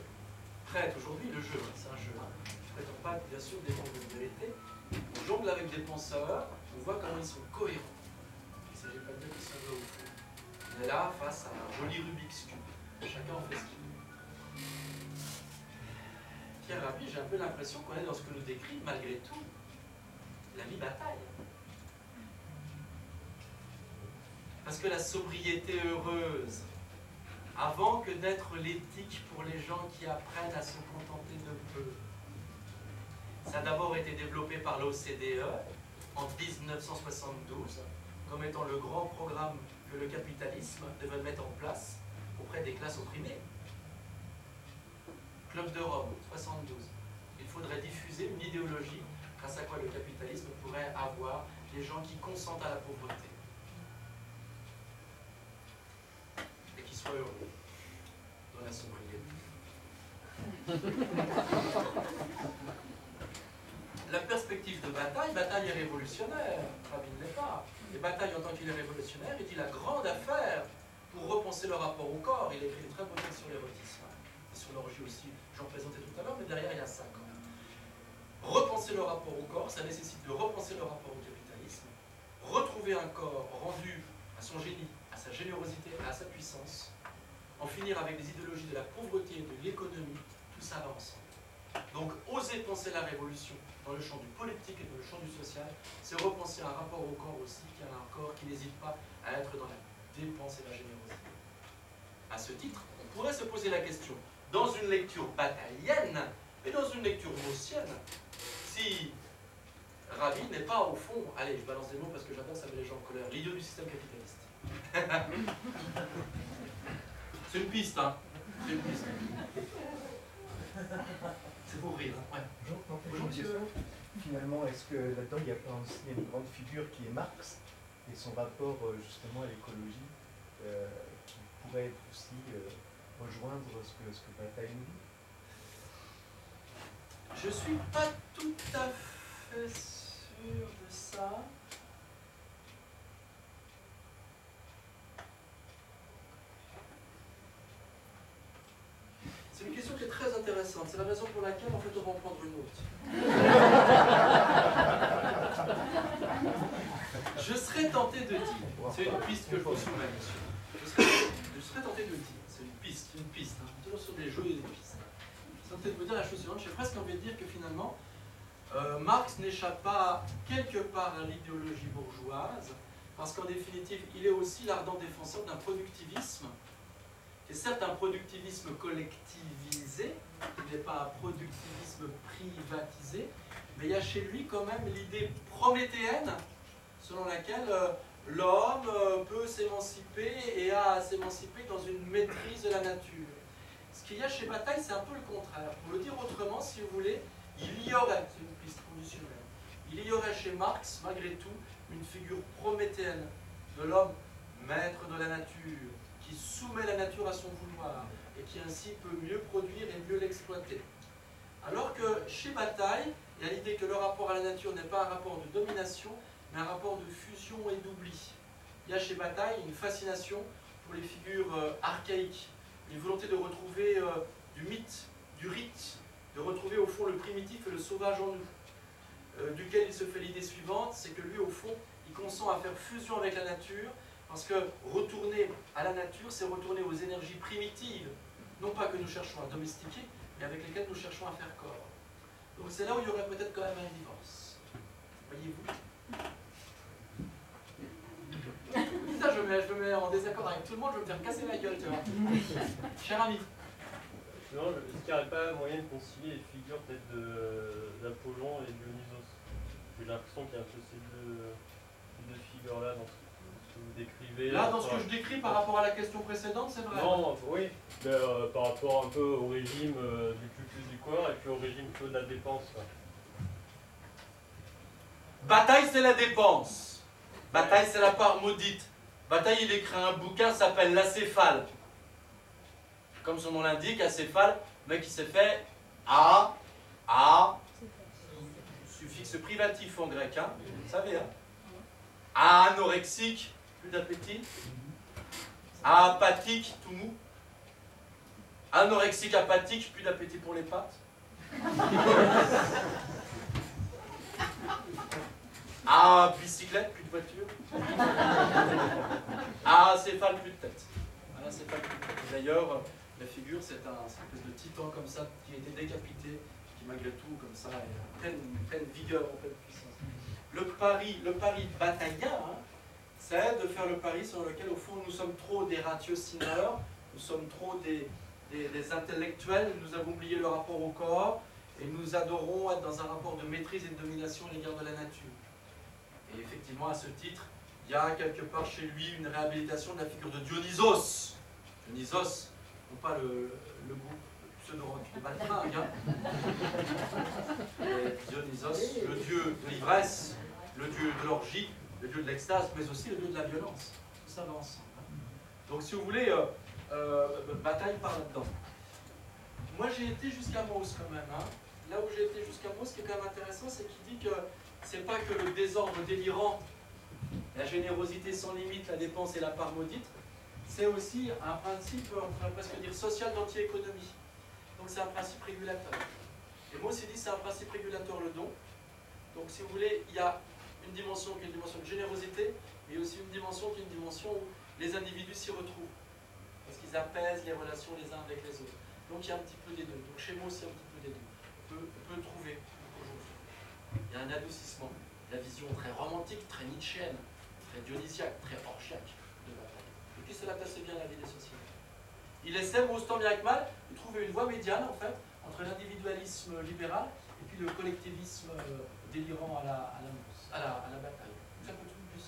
prête aujourd'hui, le jeu, c'est un jeu. Je ne prétends pas, bien sûr, défendre une vérité. On jongle avec des penseurs, on voit comment ils sont cohérents. Il ne s'agit pas de dire qu'ils sont là au fond. On est là face à un joli Rubik's Cube. Chacun en fait ce qu'il veut. Pierre Rabhi, j'ai un peu l'impression qu'on est dans ce que nous décrit, malgré tout, la mi-bataille. Parce que la sobriété heureuse, avant que d'être l'éthique pour les gens qui apprennent à se contenter de peu, ça a d'abord été développé par l'OCDE en 1972, comme étant le grand programme que le capitalisme devait mettre en place auprès des classes opprimées. Club de Rome, 72. Il faudrait diffuser une idéologie grâce à quoi le capitalisme pourrait avoir les gens qui consentent à la pauvreté. Et qui soient heureux dans la sobriété. La perspective de bataille est révolutionnaire. Rabhi ne l'est pas. Et Bataille, en tant qu'il est révolutionnaire, il dit la grande affaire pour repenser le rapport au corps. Il a écrit de très beaux textes sur l'érotisme. Et sur l'orgie aussi, j'en présentais tout à l'heure, mais derrière il y a ça quand même. Repenser le rapport au corps, ça nécessite de repenser le rapport au capitalisme, retrouver un corps rendu à son génie, à sa générosité, à sa puissance, en finir avec les idéologies de la pauvreté et de l'économie, tout ça va ensemble. Donc, oser penser la révolution dans le champ du politique et dans le champ du social, c'est repenser un rapport au corps aussi, qui a un corps qui n'hésite pas à être dans la dépense et la générosité. À ce titre, on pourrait se poser la question, dans une lecture bataillienne et dans une lecture gaussienne, si Rabhi n'est pas au fond, allez, je balance des mots parce que j'adore ça met les gens en colère, l'idiot du système capitaliste. C'est une piste, hein. C'est une piste. C'est pour rire, hein. Ouais. Bonjour, monsieur. Finalement, est-ce que là-dedans, il n'y a pas aussi une grande figure qui est Marx et son rapport justement à l'écologie qui pourrait aussi rejoindre ce que Bataille nous dit? Je ne suis pas tout à fait sûr de ça. C'est une question qui est très intéressante. C'est la raison pour laquelle, en fait, on va en prendre une autre. Je serais tenté de dire, c'est une piste que je vous soumets, monsieur. Je serais tenté de dire, c'est une piste, hein, toujours sur des jeux et des pistes. Je serais tenté de vous dire la chose suivante, j'ai presque envie de dire que finalement, Marx n'échappe pas quelque part à l'idéologie bourgeoise, parce qu'en définitive, il est aussi l'ardent défenseur d'un productivisme, qui est certes un productivisme collectivisé, il n'est pas un productivisme privatisé, mais il y a chez lui quand même l'idée prométhéenne, selon laquelle l'homme peut s'émanciper et a à s'émanciper dans une maîtrise de la nature. Ce qu'il y a chez Bataille, c'est un peu le contraire. Pour le dire autrement, si vous voulez, il y aurait, c'est une piste conditionnelle, il y aurait chez Marx, malgré tout, une figure prométhéenne de l'homme maître de la nature, qui soumet la nature à son vouloir et qui ainsi peut mieux produire et mieux l'exploiter. Alors que chez Bataille, il y a l'idée que le rapport à la nature n'est pas un rapport de domination, mais un rapport de fusion et d'oubli. Il y a chez Bataille une fascination pour les figures archaïques, une volonté de retrouver du mythe, du rite, de retrouver au fond le primitif et le sauvage en nous, duquel il se fait l'idée suivante, c'est que lui au fond, il consent à faire fusion avec la nature Parce que retourner à la nature, c'est retourner aux énergies primitives, non pas que nous cherchons à domestiquer, mais avec lesquelles nous cherchons à faire corps. Donc c'est là où il y aurait peut-être quand même un divorce. Voyez-vous? Putain, je me mets en désaccord avec tout le monde, je vais me faire casser la gueule, tu vois. Cher ami. Non, est-ce qu'il n'y aurait pas moyen de concilier les figures peut-être d'Apollon et Dionysos? J'ai l'impression qu'il y a un peu ces deux figures-là dans ce que vous décrivez. Là, dans ce que je décris par rapport à la question précédente, c'est vrai. Non, oui, mais, par rapport un peu au régime du culte du corps et puis au régime plutôt de la dépense. Quoi. Bataille, c'est la dépense. Bataille, c'est la part maudite. Bataille, il écrit un bouquin, s'appelle l'Acéphale. Comme son nom l'indique, acéphale, le mec qui s'est fait A, suffixe privatif en grec, hein, vous savez, hein. Anorexique, plus d'appétit. Apathique, tout mou. Anorexique, apathique, plus d'appétit pour les pâtes. Bicyclette, plus de voiture. Acéphale, plus de tête. Voilà, c'est pas plus de tête. D'ailleurs, la figure, c'est une espèce de titan comme ça, qui a été décapité, qui malgré tout, comme ça, est pleine vigueur, en pleine puissance. Le pari bataillien, hein, c'est de faire le pari sur lequel, au fond, nous sommes trop des ratiocineurs, nous sommes trop des intellectuels, nous avons oublié le rapport au corps, et nous adorons être dans un rapport de maîtrise et de domination à l'égard de la nature. Et effectivement, à ce titre, il y a quelque part chez lui une réhabilitation de la figure de Dionysos. Dionysos, non pas le groupe pseudo-rock de Baltringue, hein. Dionysos, le dieu de l'ivresse, le dieu de l'orgie, le dieu de l'extase, mais aussi le dieu de la violence. Tout ça va ensemble. Hein. Donc si vous voulez, bataille par là-dedans. Moi j'ai été jusqu'à Mauss quand même. Hein. Là où j'ai été jusqu'à Mauss, ce qui est quand même intéressant, c'est qu'il dit que c'est pas que le désordre délirant, la générosité sans limite, la dépense et la part maudite, c'est aussi un principe, on pourrait presque dire, social d'anti-économie. Donc c'est un principe régulateur. Et Mauss il dit c'est un principe régulateur le don. Donc si vous voulez, il y a une dimension qui est une dimension de générosité, mais aussi une dimension qui est une dimension où les individus s'y retrouvent. Parce qu'ils apaisent les relations les uns avec les autres. Donc il y a un petit peu des deux. Donc chez Mauss, il y a un petit peu des deux. On peut le trouver aujourd'hui. Il y a un adoucissement. La vision très romantique, très nietzschéenne, très dionysiaque, très orgiaque de bataille. Et puis cela passe bien la vie des sociétés. Il essaie, Mauss, tant bien que mal, de trouver une voie médiane, en fait, entre l'individualisme libéral et puis le collectivisme délirant à la bataille. Ça continue plus.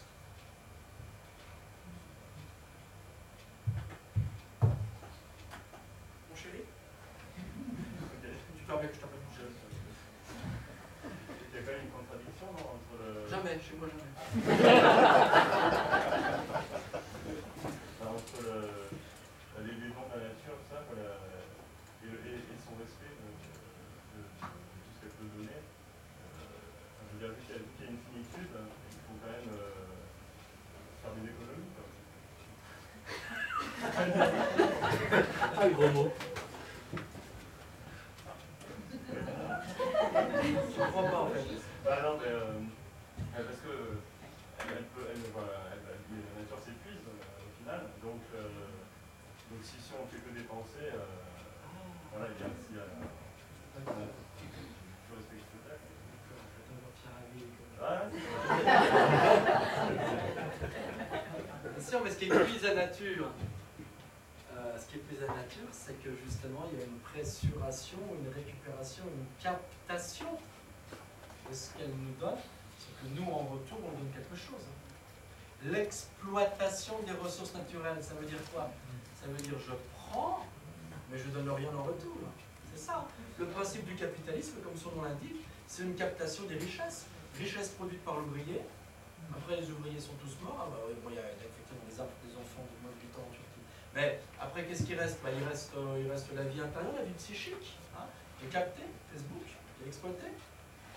Mon chéri, tu permets que je t'appelle mon chéri? Il y a quand même une contradiction, non, entre le... Jamais, chez moi jamais. Entre l'élément de la nature, ça, voilà, et son respect de tout ce qu'elle peut donner. Je veux dire, vu qu'il y a une finitude, il faut quand même faire des économies. Ah, le gros mot. Je ne crois pas en fait. Bah non, mais parce que la nature s'épuise au final, donc si on fait que dépenser, voilà, il y a aussi il faut respecter le spectacle. Bien sûr, mais ce qui épuise la nature, c'est que justement il y a une pressuration, une récupération, une captation de ce qu'elle nous donne, c'est que nous en retour on donne quelque chose. L'exploitation des ressources naturelles, ça veut dire quoi? Ça veut dire je prends, mais je donne rien en retour. C'est ça. Le principe du capitalisme, comme son nom l'indique, c'est une captation des richesses. Richesses produites par l'ouvrier. Après, les ouvriers sont tous morts. Ah, bah, bon, il y a effectivement des enfants de moins de 8 ans en Turquie. Mais après, qu'est-ce qui reste? Bah, il reste la vie intérieure, la vie psychique, hein, qui est captée, Facebook, qui est exploitée.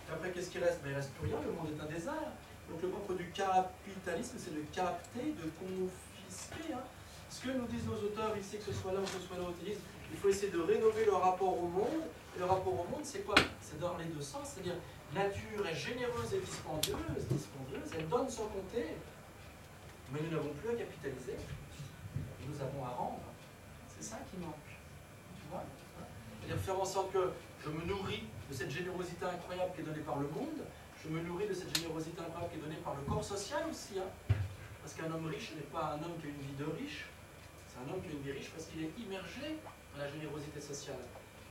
Et après, qu'est-ce qui reste? Bah, il ne reste plus rien, le monde est un désert. Donc le propre du capitalisme, c'est de capter, de confisquer. Hein. Ce que nous disent nos auteurs ici, que ce soit là ou que ce soit là où ils disent, il faut essayer de rénover le rapport au monde. Et le rapport au monde, c'est quoi? C'est dans les deux sens, c'est-à-dire nature est généreuse et dispendieuse, elle donne sans compter. Mais nous n'avons plus à capitaliser, nous avons à rendre. C'est ça qui manque. Tu vois? C'est-à-dire faire en sorte que je me nourris de cette générosité incroyable qui est donnée par le monde, je me nourris de cette générosité incroyable qui est donnée par le corps social aussi. Hein. Parce qu'un homme riche n'est pas un homme qui a une vie de riche, c'est un homme qui a une vie riche parce qu'il est immergé dans la générosité sociale.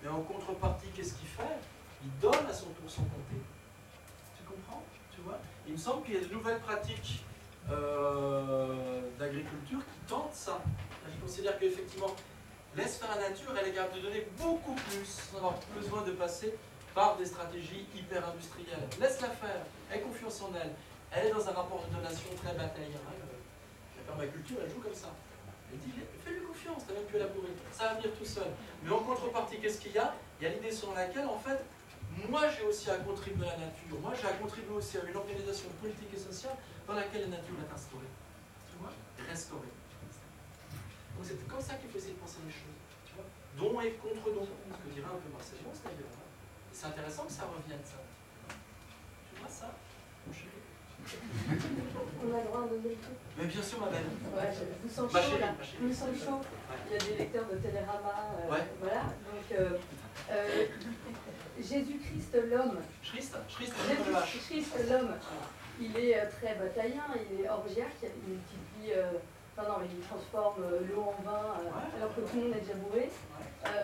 Mais en contrepartie, qu'est-ce qu'il fait? Il donne à son tour sans compter. Tu comprends? Tu vois? Il me semble qu'il y a de nouvelles pratiques d'agriculture qui tentent ça. Je considère qu'effectivement, laisse faire la nature, elle est capable de donner beaucoup plus sans avoir besoin de passer par des stratégies hyper industrielles. Laisse-la faire, aie confiance en elle. Elle est dans un rapport de donation très batailleur. La permaculture, elle joue comme ça. Elle dit, fais-lui confiance, t'as même pu labourer. Ça va venir tout seul. Mais en contrepartie, qu'est-ce qu'il y a? Il y a l'idée selon laquelle, en fait, moi j'ai aussi à contribuer à la nature. Moi j'ai à contribuer aussi à une organisation politique et sociale dans laquelle la nature est instaurée. Tu vois? Restaurée. Donc c'est comme ça qu'il faut essayer de penser les choses. Tu vois? Don et contre-don. Ce que dirait un peu Marcel Mauss d'ailleurs. C'est intéressant que ça revienne, ça. Tu vois ça, mon chéri? On a le droit de donner le truc. Mais bien sûr, ma belle. Ouais, je vous sens Ma chaud chérie, là. ma chérie. Je me sens chaud. Il y a des lecteurs de Télérama. Ouais. Voilà. Donc, Jésus-Christ, l'homme. Christ, Jésus-Christ, l'homme. Il est très bataillin, il est orgiaque, il multiplie. Il transforme l'eau en vin alors que tout le monde est déjà bourré.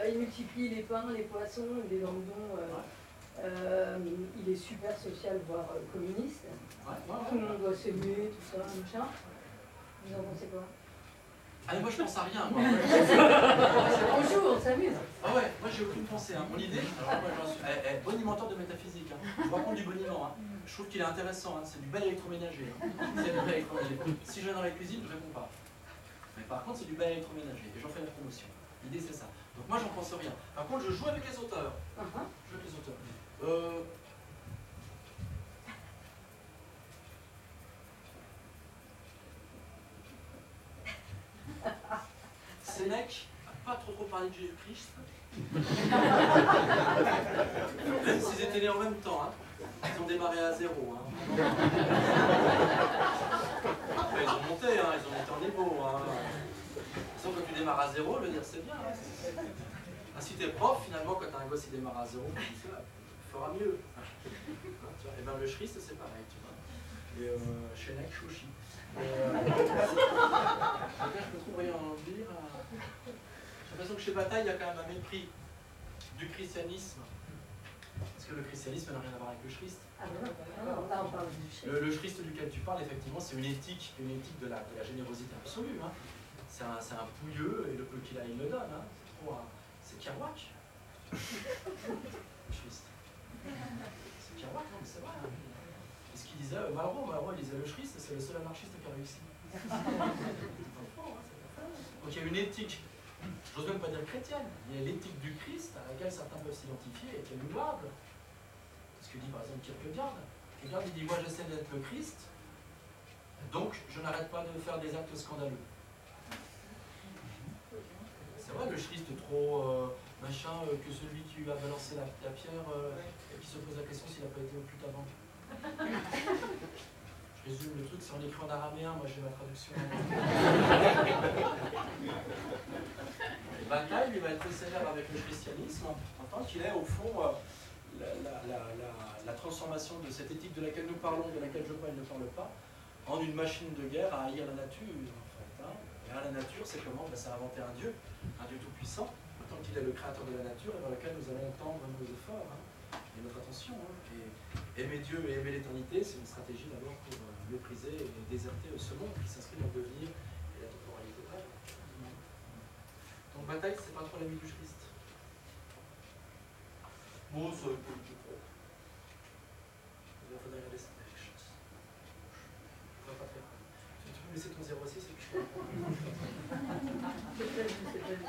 Il multiplie les pains, les poissons, il est dans le don. Il est super social, voire communiste. Tout le monde doit se muer, tout ça, machin. Vous en pensez quoi? Ah, mais moi je pense à rien. Moi. On joue, on s'amuse. Ah ouais, moi j'ai aucune pensée. Hein. Mon idée, alors moi elle est bonimenteur de métaphysique. Hein. Je vous raconte du boniment. Hein. Je trouve qu'il est intéressant. Hein. C'est du bel électroménager. Hein. C'est du bel électroménager. Si je vais dans la cuisine, je réponds pas. Mais par contre, c'est du bel électroménager. Et j'en fais la promotion. L'idée c'est ça. Donc moi j'en pense rien. Par contre, je joue avec les auteurs. Je joue avec les auteurs. Sénèque n'a pas trop parlé de Jésus-Christ. Même s'ils étaient nés en même temps. Hein. Ils ont démarré à zéro. Hein. Après, ils ont monté en niveau. Hein. Sauf quand tu démarres à zéro, le dire c'est bien. Hein. Ah, si t'es prof, finalement, quand t'as un gosse qui démarre à zéro, tu dis ça, il fera mieux. Et bien le Christ, c'est pareil. Tu vois. Et Sénèque, Chouchi. Je peux trop rien en dire. J'ai l'impression que chez Bataille, il y a quand même un mépris du christianisme. Parce que le christianisme n'a rien à voir avec le Christ. Ah non, là on parle du Christ. Le Christ duquel tu parles, effectivement, c'est une éthique de la générosité absolue. Hein. C'est un pouilleux, et le peu qu'il a, il le donne. Hein. C'est Kerouac. Le Christ. C'est Kerouac, non, mais c'est vrai. Hein. Ce qu'il disait, Malraux, il disait le Christ, c'est le seul anarchiste qui a réussi. Donc il y a une éthique, j'ose même pas dire chrétienne, il y a l'éthique du Christ à laquelle certains peuvent s'identifier et qui est louable. C'est ce que dit par exemple Kierkegaard. Kierkegaard il dit moi j'essaie d'être le Christ, donc je n'arrête pas de faire des actes scandaleux. C'est vrai le Christ trop machin que celui qui lui a balancé la pierre et qui se pose la question s'il n'a pas été au pute avant. Je résume le truc, c'est en écrit en araméen, moi j'ai ma traduction. Et Bataille, lui, va être sévère avec le christianisme, en tant qu'il est au fond la transformation de cette éthique de laquelle nous parlons, de laquelle je crois il ne parle pas, en une machine de guerre à haïr la nature, en fait. Hein. Et à la nature, c'est comment? C'est inventer un Dieu tout-puissant, tant qu'il est le créateur de la nature et vers lequel nous allons tendre nos efforts hein, et notre attention. Hein. Et aimer Dieu et aimer l'éternité, c'est une stratégie d'abord pour mépriser et déserter ce monde qui s'inscrit dans le devenir et la temporalité brève. Donc Bataille, c'est pas trop l'ami du Christ. Bon, ça peut être trop. Il faudrait regarder ça avec chance. Je ne pas faire. Tu peux me laisser ton 06 et puis je peux. C'est pas vu.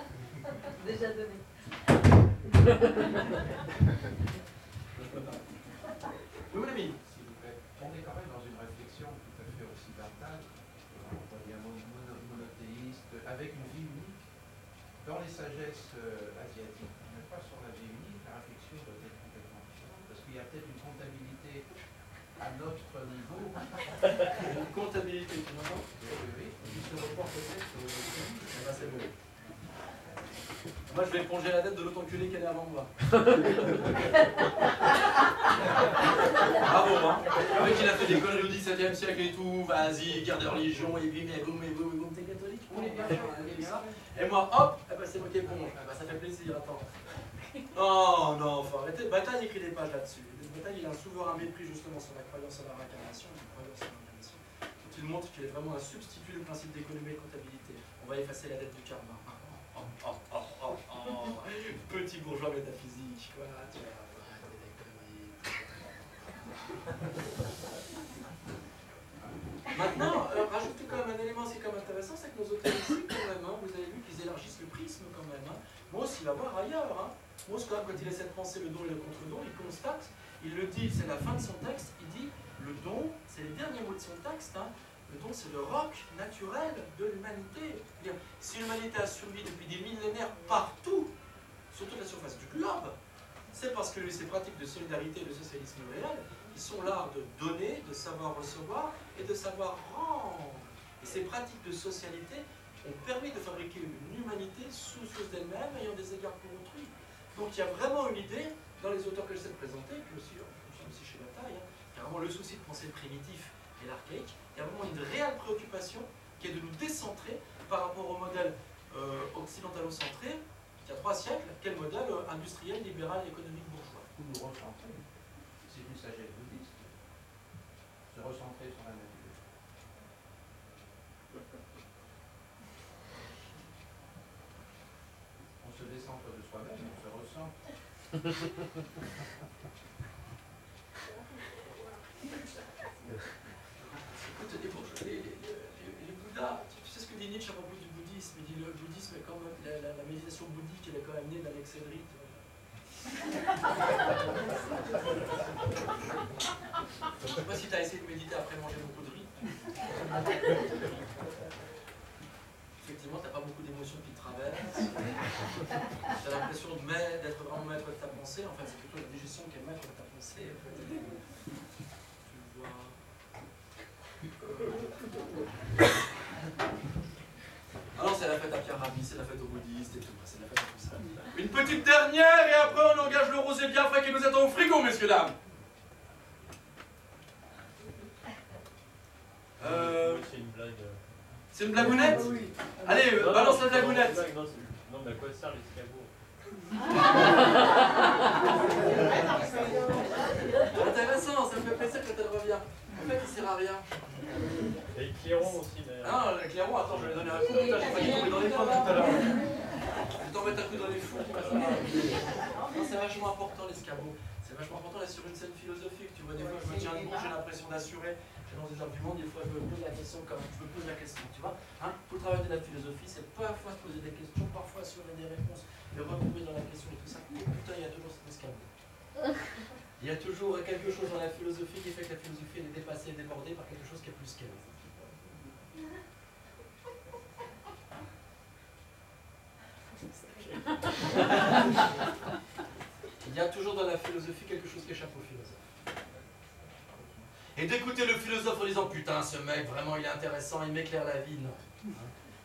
Déjà donné. Je peux pas. Oui, mon ami. S'il vous plaît. On est quand même dans une réflexion tout à fait occidentale, monothéiste, avec une vie unique. Dans les sagesses asiatiques, on n'est pas sur la vie unique, la réflexion doit être complètement différente, parce qu'il y a peut-être une comptabilité à notre niveau. Une comptabilité, tu m'entends? Oui, je vais éponger la dette de l'autre enculé qui est avant moi. Bravo, hein. Le mec, il a fait des conneries au XVIIe siècle et tout, vas-y, guerre de religion, et bim, et boum, t'es catholique, on est bien, ça. Et moi, hop, eh ben, c'est moi qui éponge. Eh ben, ça fait plaisir, attends. Oh non, faut arrêter. Bataille écrit des pages là-dessus. Bataille, il a un souverain mépris justement sur la croyance à la réincarnation. Il montre qu'il est vraiment un substitut du principe d'économie et de comptabilité. On va effacer la dette du karma. Petit bourgeois métaphysique, quoi. Tu vas voir, des conneries. Maintenant, rajoutez quand même un élément aussi comme intéressant, c'est que nos auteurs ici, quand même, hein, vous avez vu qu'ils élargissent le prisme quand même. Hein. Mauss, il va voir ailleurs. Hein. Mauss, quand il essaie de penser le don et le contre-don, il constate, il le dit, c'est la fin de son texte, il dit le don, c'est les derniers mots de son texte, hein, le don c'est le roc naturel de l'humanité. Si l'humanité a survécu depuis des millénaires partout, sur toute la surface du globe, c'est parce que ces pratiques de solidarité et de socialisme réel, ils sont l'art de donner, de savoir recevoir et de savoir rendre. Et ces pratiques de socialité ont permis de fabriquer une humanité soucieuse d'elle-même, ayant des égards pour autrui. Donc il y a vraiment une idée, dans les auteurs que j'essaie de présenter, puis aussi chez Bataille, hein, il y a vraiment le souci de penser le primitif et l'archaïque, il y a vraiment une réelle préoccupation qui est de nous décentrer par rapport au modèle occidentalo-centré, il y a 3 siècles, quel modèle industriel, libéral, économique, bourgeois. Ou nous recentrer. C'est une sagesse bouddhiste. Se recentrer sur la nature. On se décentre de soi-même, on se recentre. Écoute, les Bouddhas, tu sais ce que dit Nietzsche à propos du bouddhisme? Il dit le bouddhisme est comme la méditation bouddhique, elle est quand même née d'Alexandrie. Je ne sais pas si tu as essayé de méditer après manger beaucoup de riz. Effectivement, tu n'as pas beaucoup d'émotions qui te traversent. Tu as l'impression d'être vraiment maître de ta pensée. En fait, c'est plutôt la digestion qui est maître de ta pensée. En fait. Tu vois. Alors, c'est la fête à Pierre Rabhi, c'est la fête aux bouddhistes et tout. C'est la fête à tout ça. Une petite dernière et après on engage le rosé bien frais qui nous attend au frigo, messieurs, dames. C'est une blague. C'est une blagounette? Oui. Allez, balance la blagounette. Non, mais à quoi sert l'escabeau? Intéressant, ça me fait plaisir quand elle revient. En fait, il sert à rien. Et Clairon aussi, d'ailleurs. Ah, le Clairon, attends, je vais lui donner un coup. Putain, j'ai failli tomber dans les pommes tout à l'heure. Je vais t'en mettre un coup dans les fous. Non, c'est vachement important, l'escabeau. C'est vachement important là sur une scène philosophique. Tu vois, des fois, je me tiens debout, j'ai l'impression d'assurer. Dans des arguments, des fois, je me pose la question comme je me pose la question, tu vois. Hein, tout le travail de la philosophie, c'est parfois se poser des questions, parfois assurer des réponses, et retrouver dans la question et tout ça. Et putain, il y a toujours cet escabeau. Il y a toujours quelque chose dans la philosophie qui fait que la philosophie elle est dépassée et débordée par quelque chose qui est plus qu'elle. Il y a toujours dans la philosophie quelque chose qui échappe au philosophe. Et d'écouter le philosophe en disant putain, ce mec vraiment il est intéressant, il m'éclaire la vie. Non.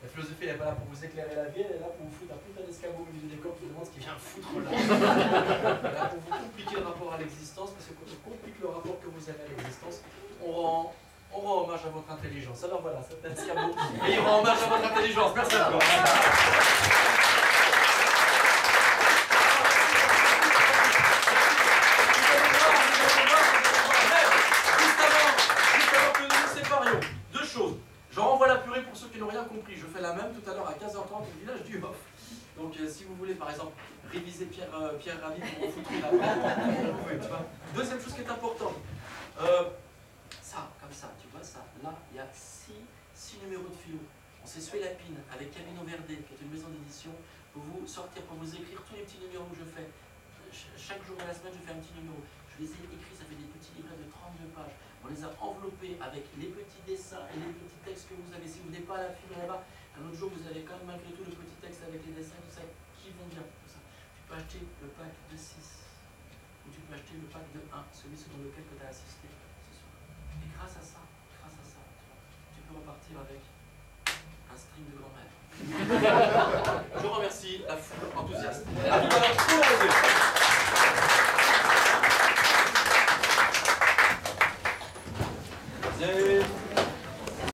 La philosophie elle n'est pas là pour vous éclairer la vie, elle est là pour vous foutre un putain d'escabeau au milieu des corps, vous demande ce qu'il vient foutre là. Elle est là pour vous compliquer le rapport à l'existence, parce que quand on complique le rapport que vous avez à l'existence, on rend hommage à votre intelligence. Alors voilà, c'est un escabeau. Et il rend hommage à votre intelligence. Merci à vous. Je renvoie la purée pour ceux qui n'ont rien compris. Je fais la même tout à l'heure à 15h30 au village du Hof. Donc si vous voulez par exemple réviser Pierre Rabhi pour vous foutre la vous pouvez, tu vois. Deuxième chose qui est importante. Ça, comme ça, tu vois ça. Là, il y a 6 numéros de philo. On s'est sué la pine avec Camino Verde, qui est une maison d'édition, pour vous sortir, pour vous écrire tous les petits numéros que je fais. Chaque jour de la semaine, je fais un petit numéro. Je les ai écrits, ça fait des petits livrets de 32 pages. On les a enveloppés avec les petits dessins et les petits textes que vous avez. Si vous n'êtes pas à la file là-bas, un autre jour, vous avez quand même malgré tout le petit texte avec les dessins, tout ça, qui vont bien. Tout ça. Tu peux acheter le pack de 6, ou tu peux acheter le pack de 1, celui selon lequel tu as assisté ce soir. Et grâce à ça, tu peux repartir avec un string de grand-mère. Je vous remercie. aussi la foule enthousiaste. À tout à l'heure pour la revue.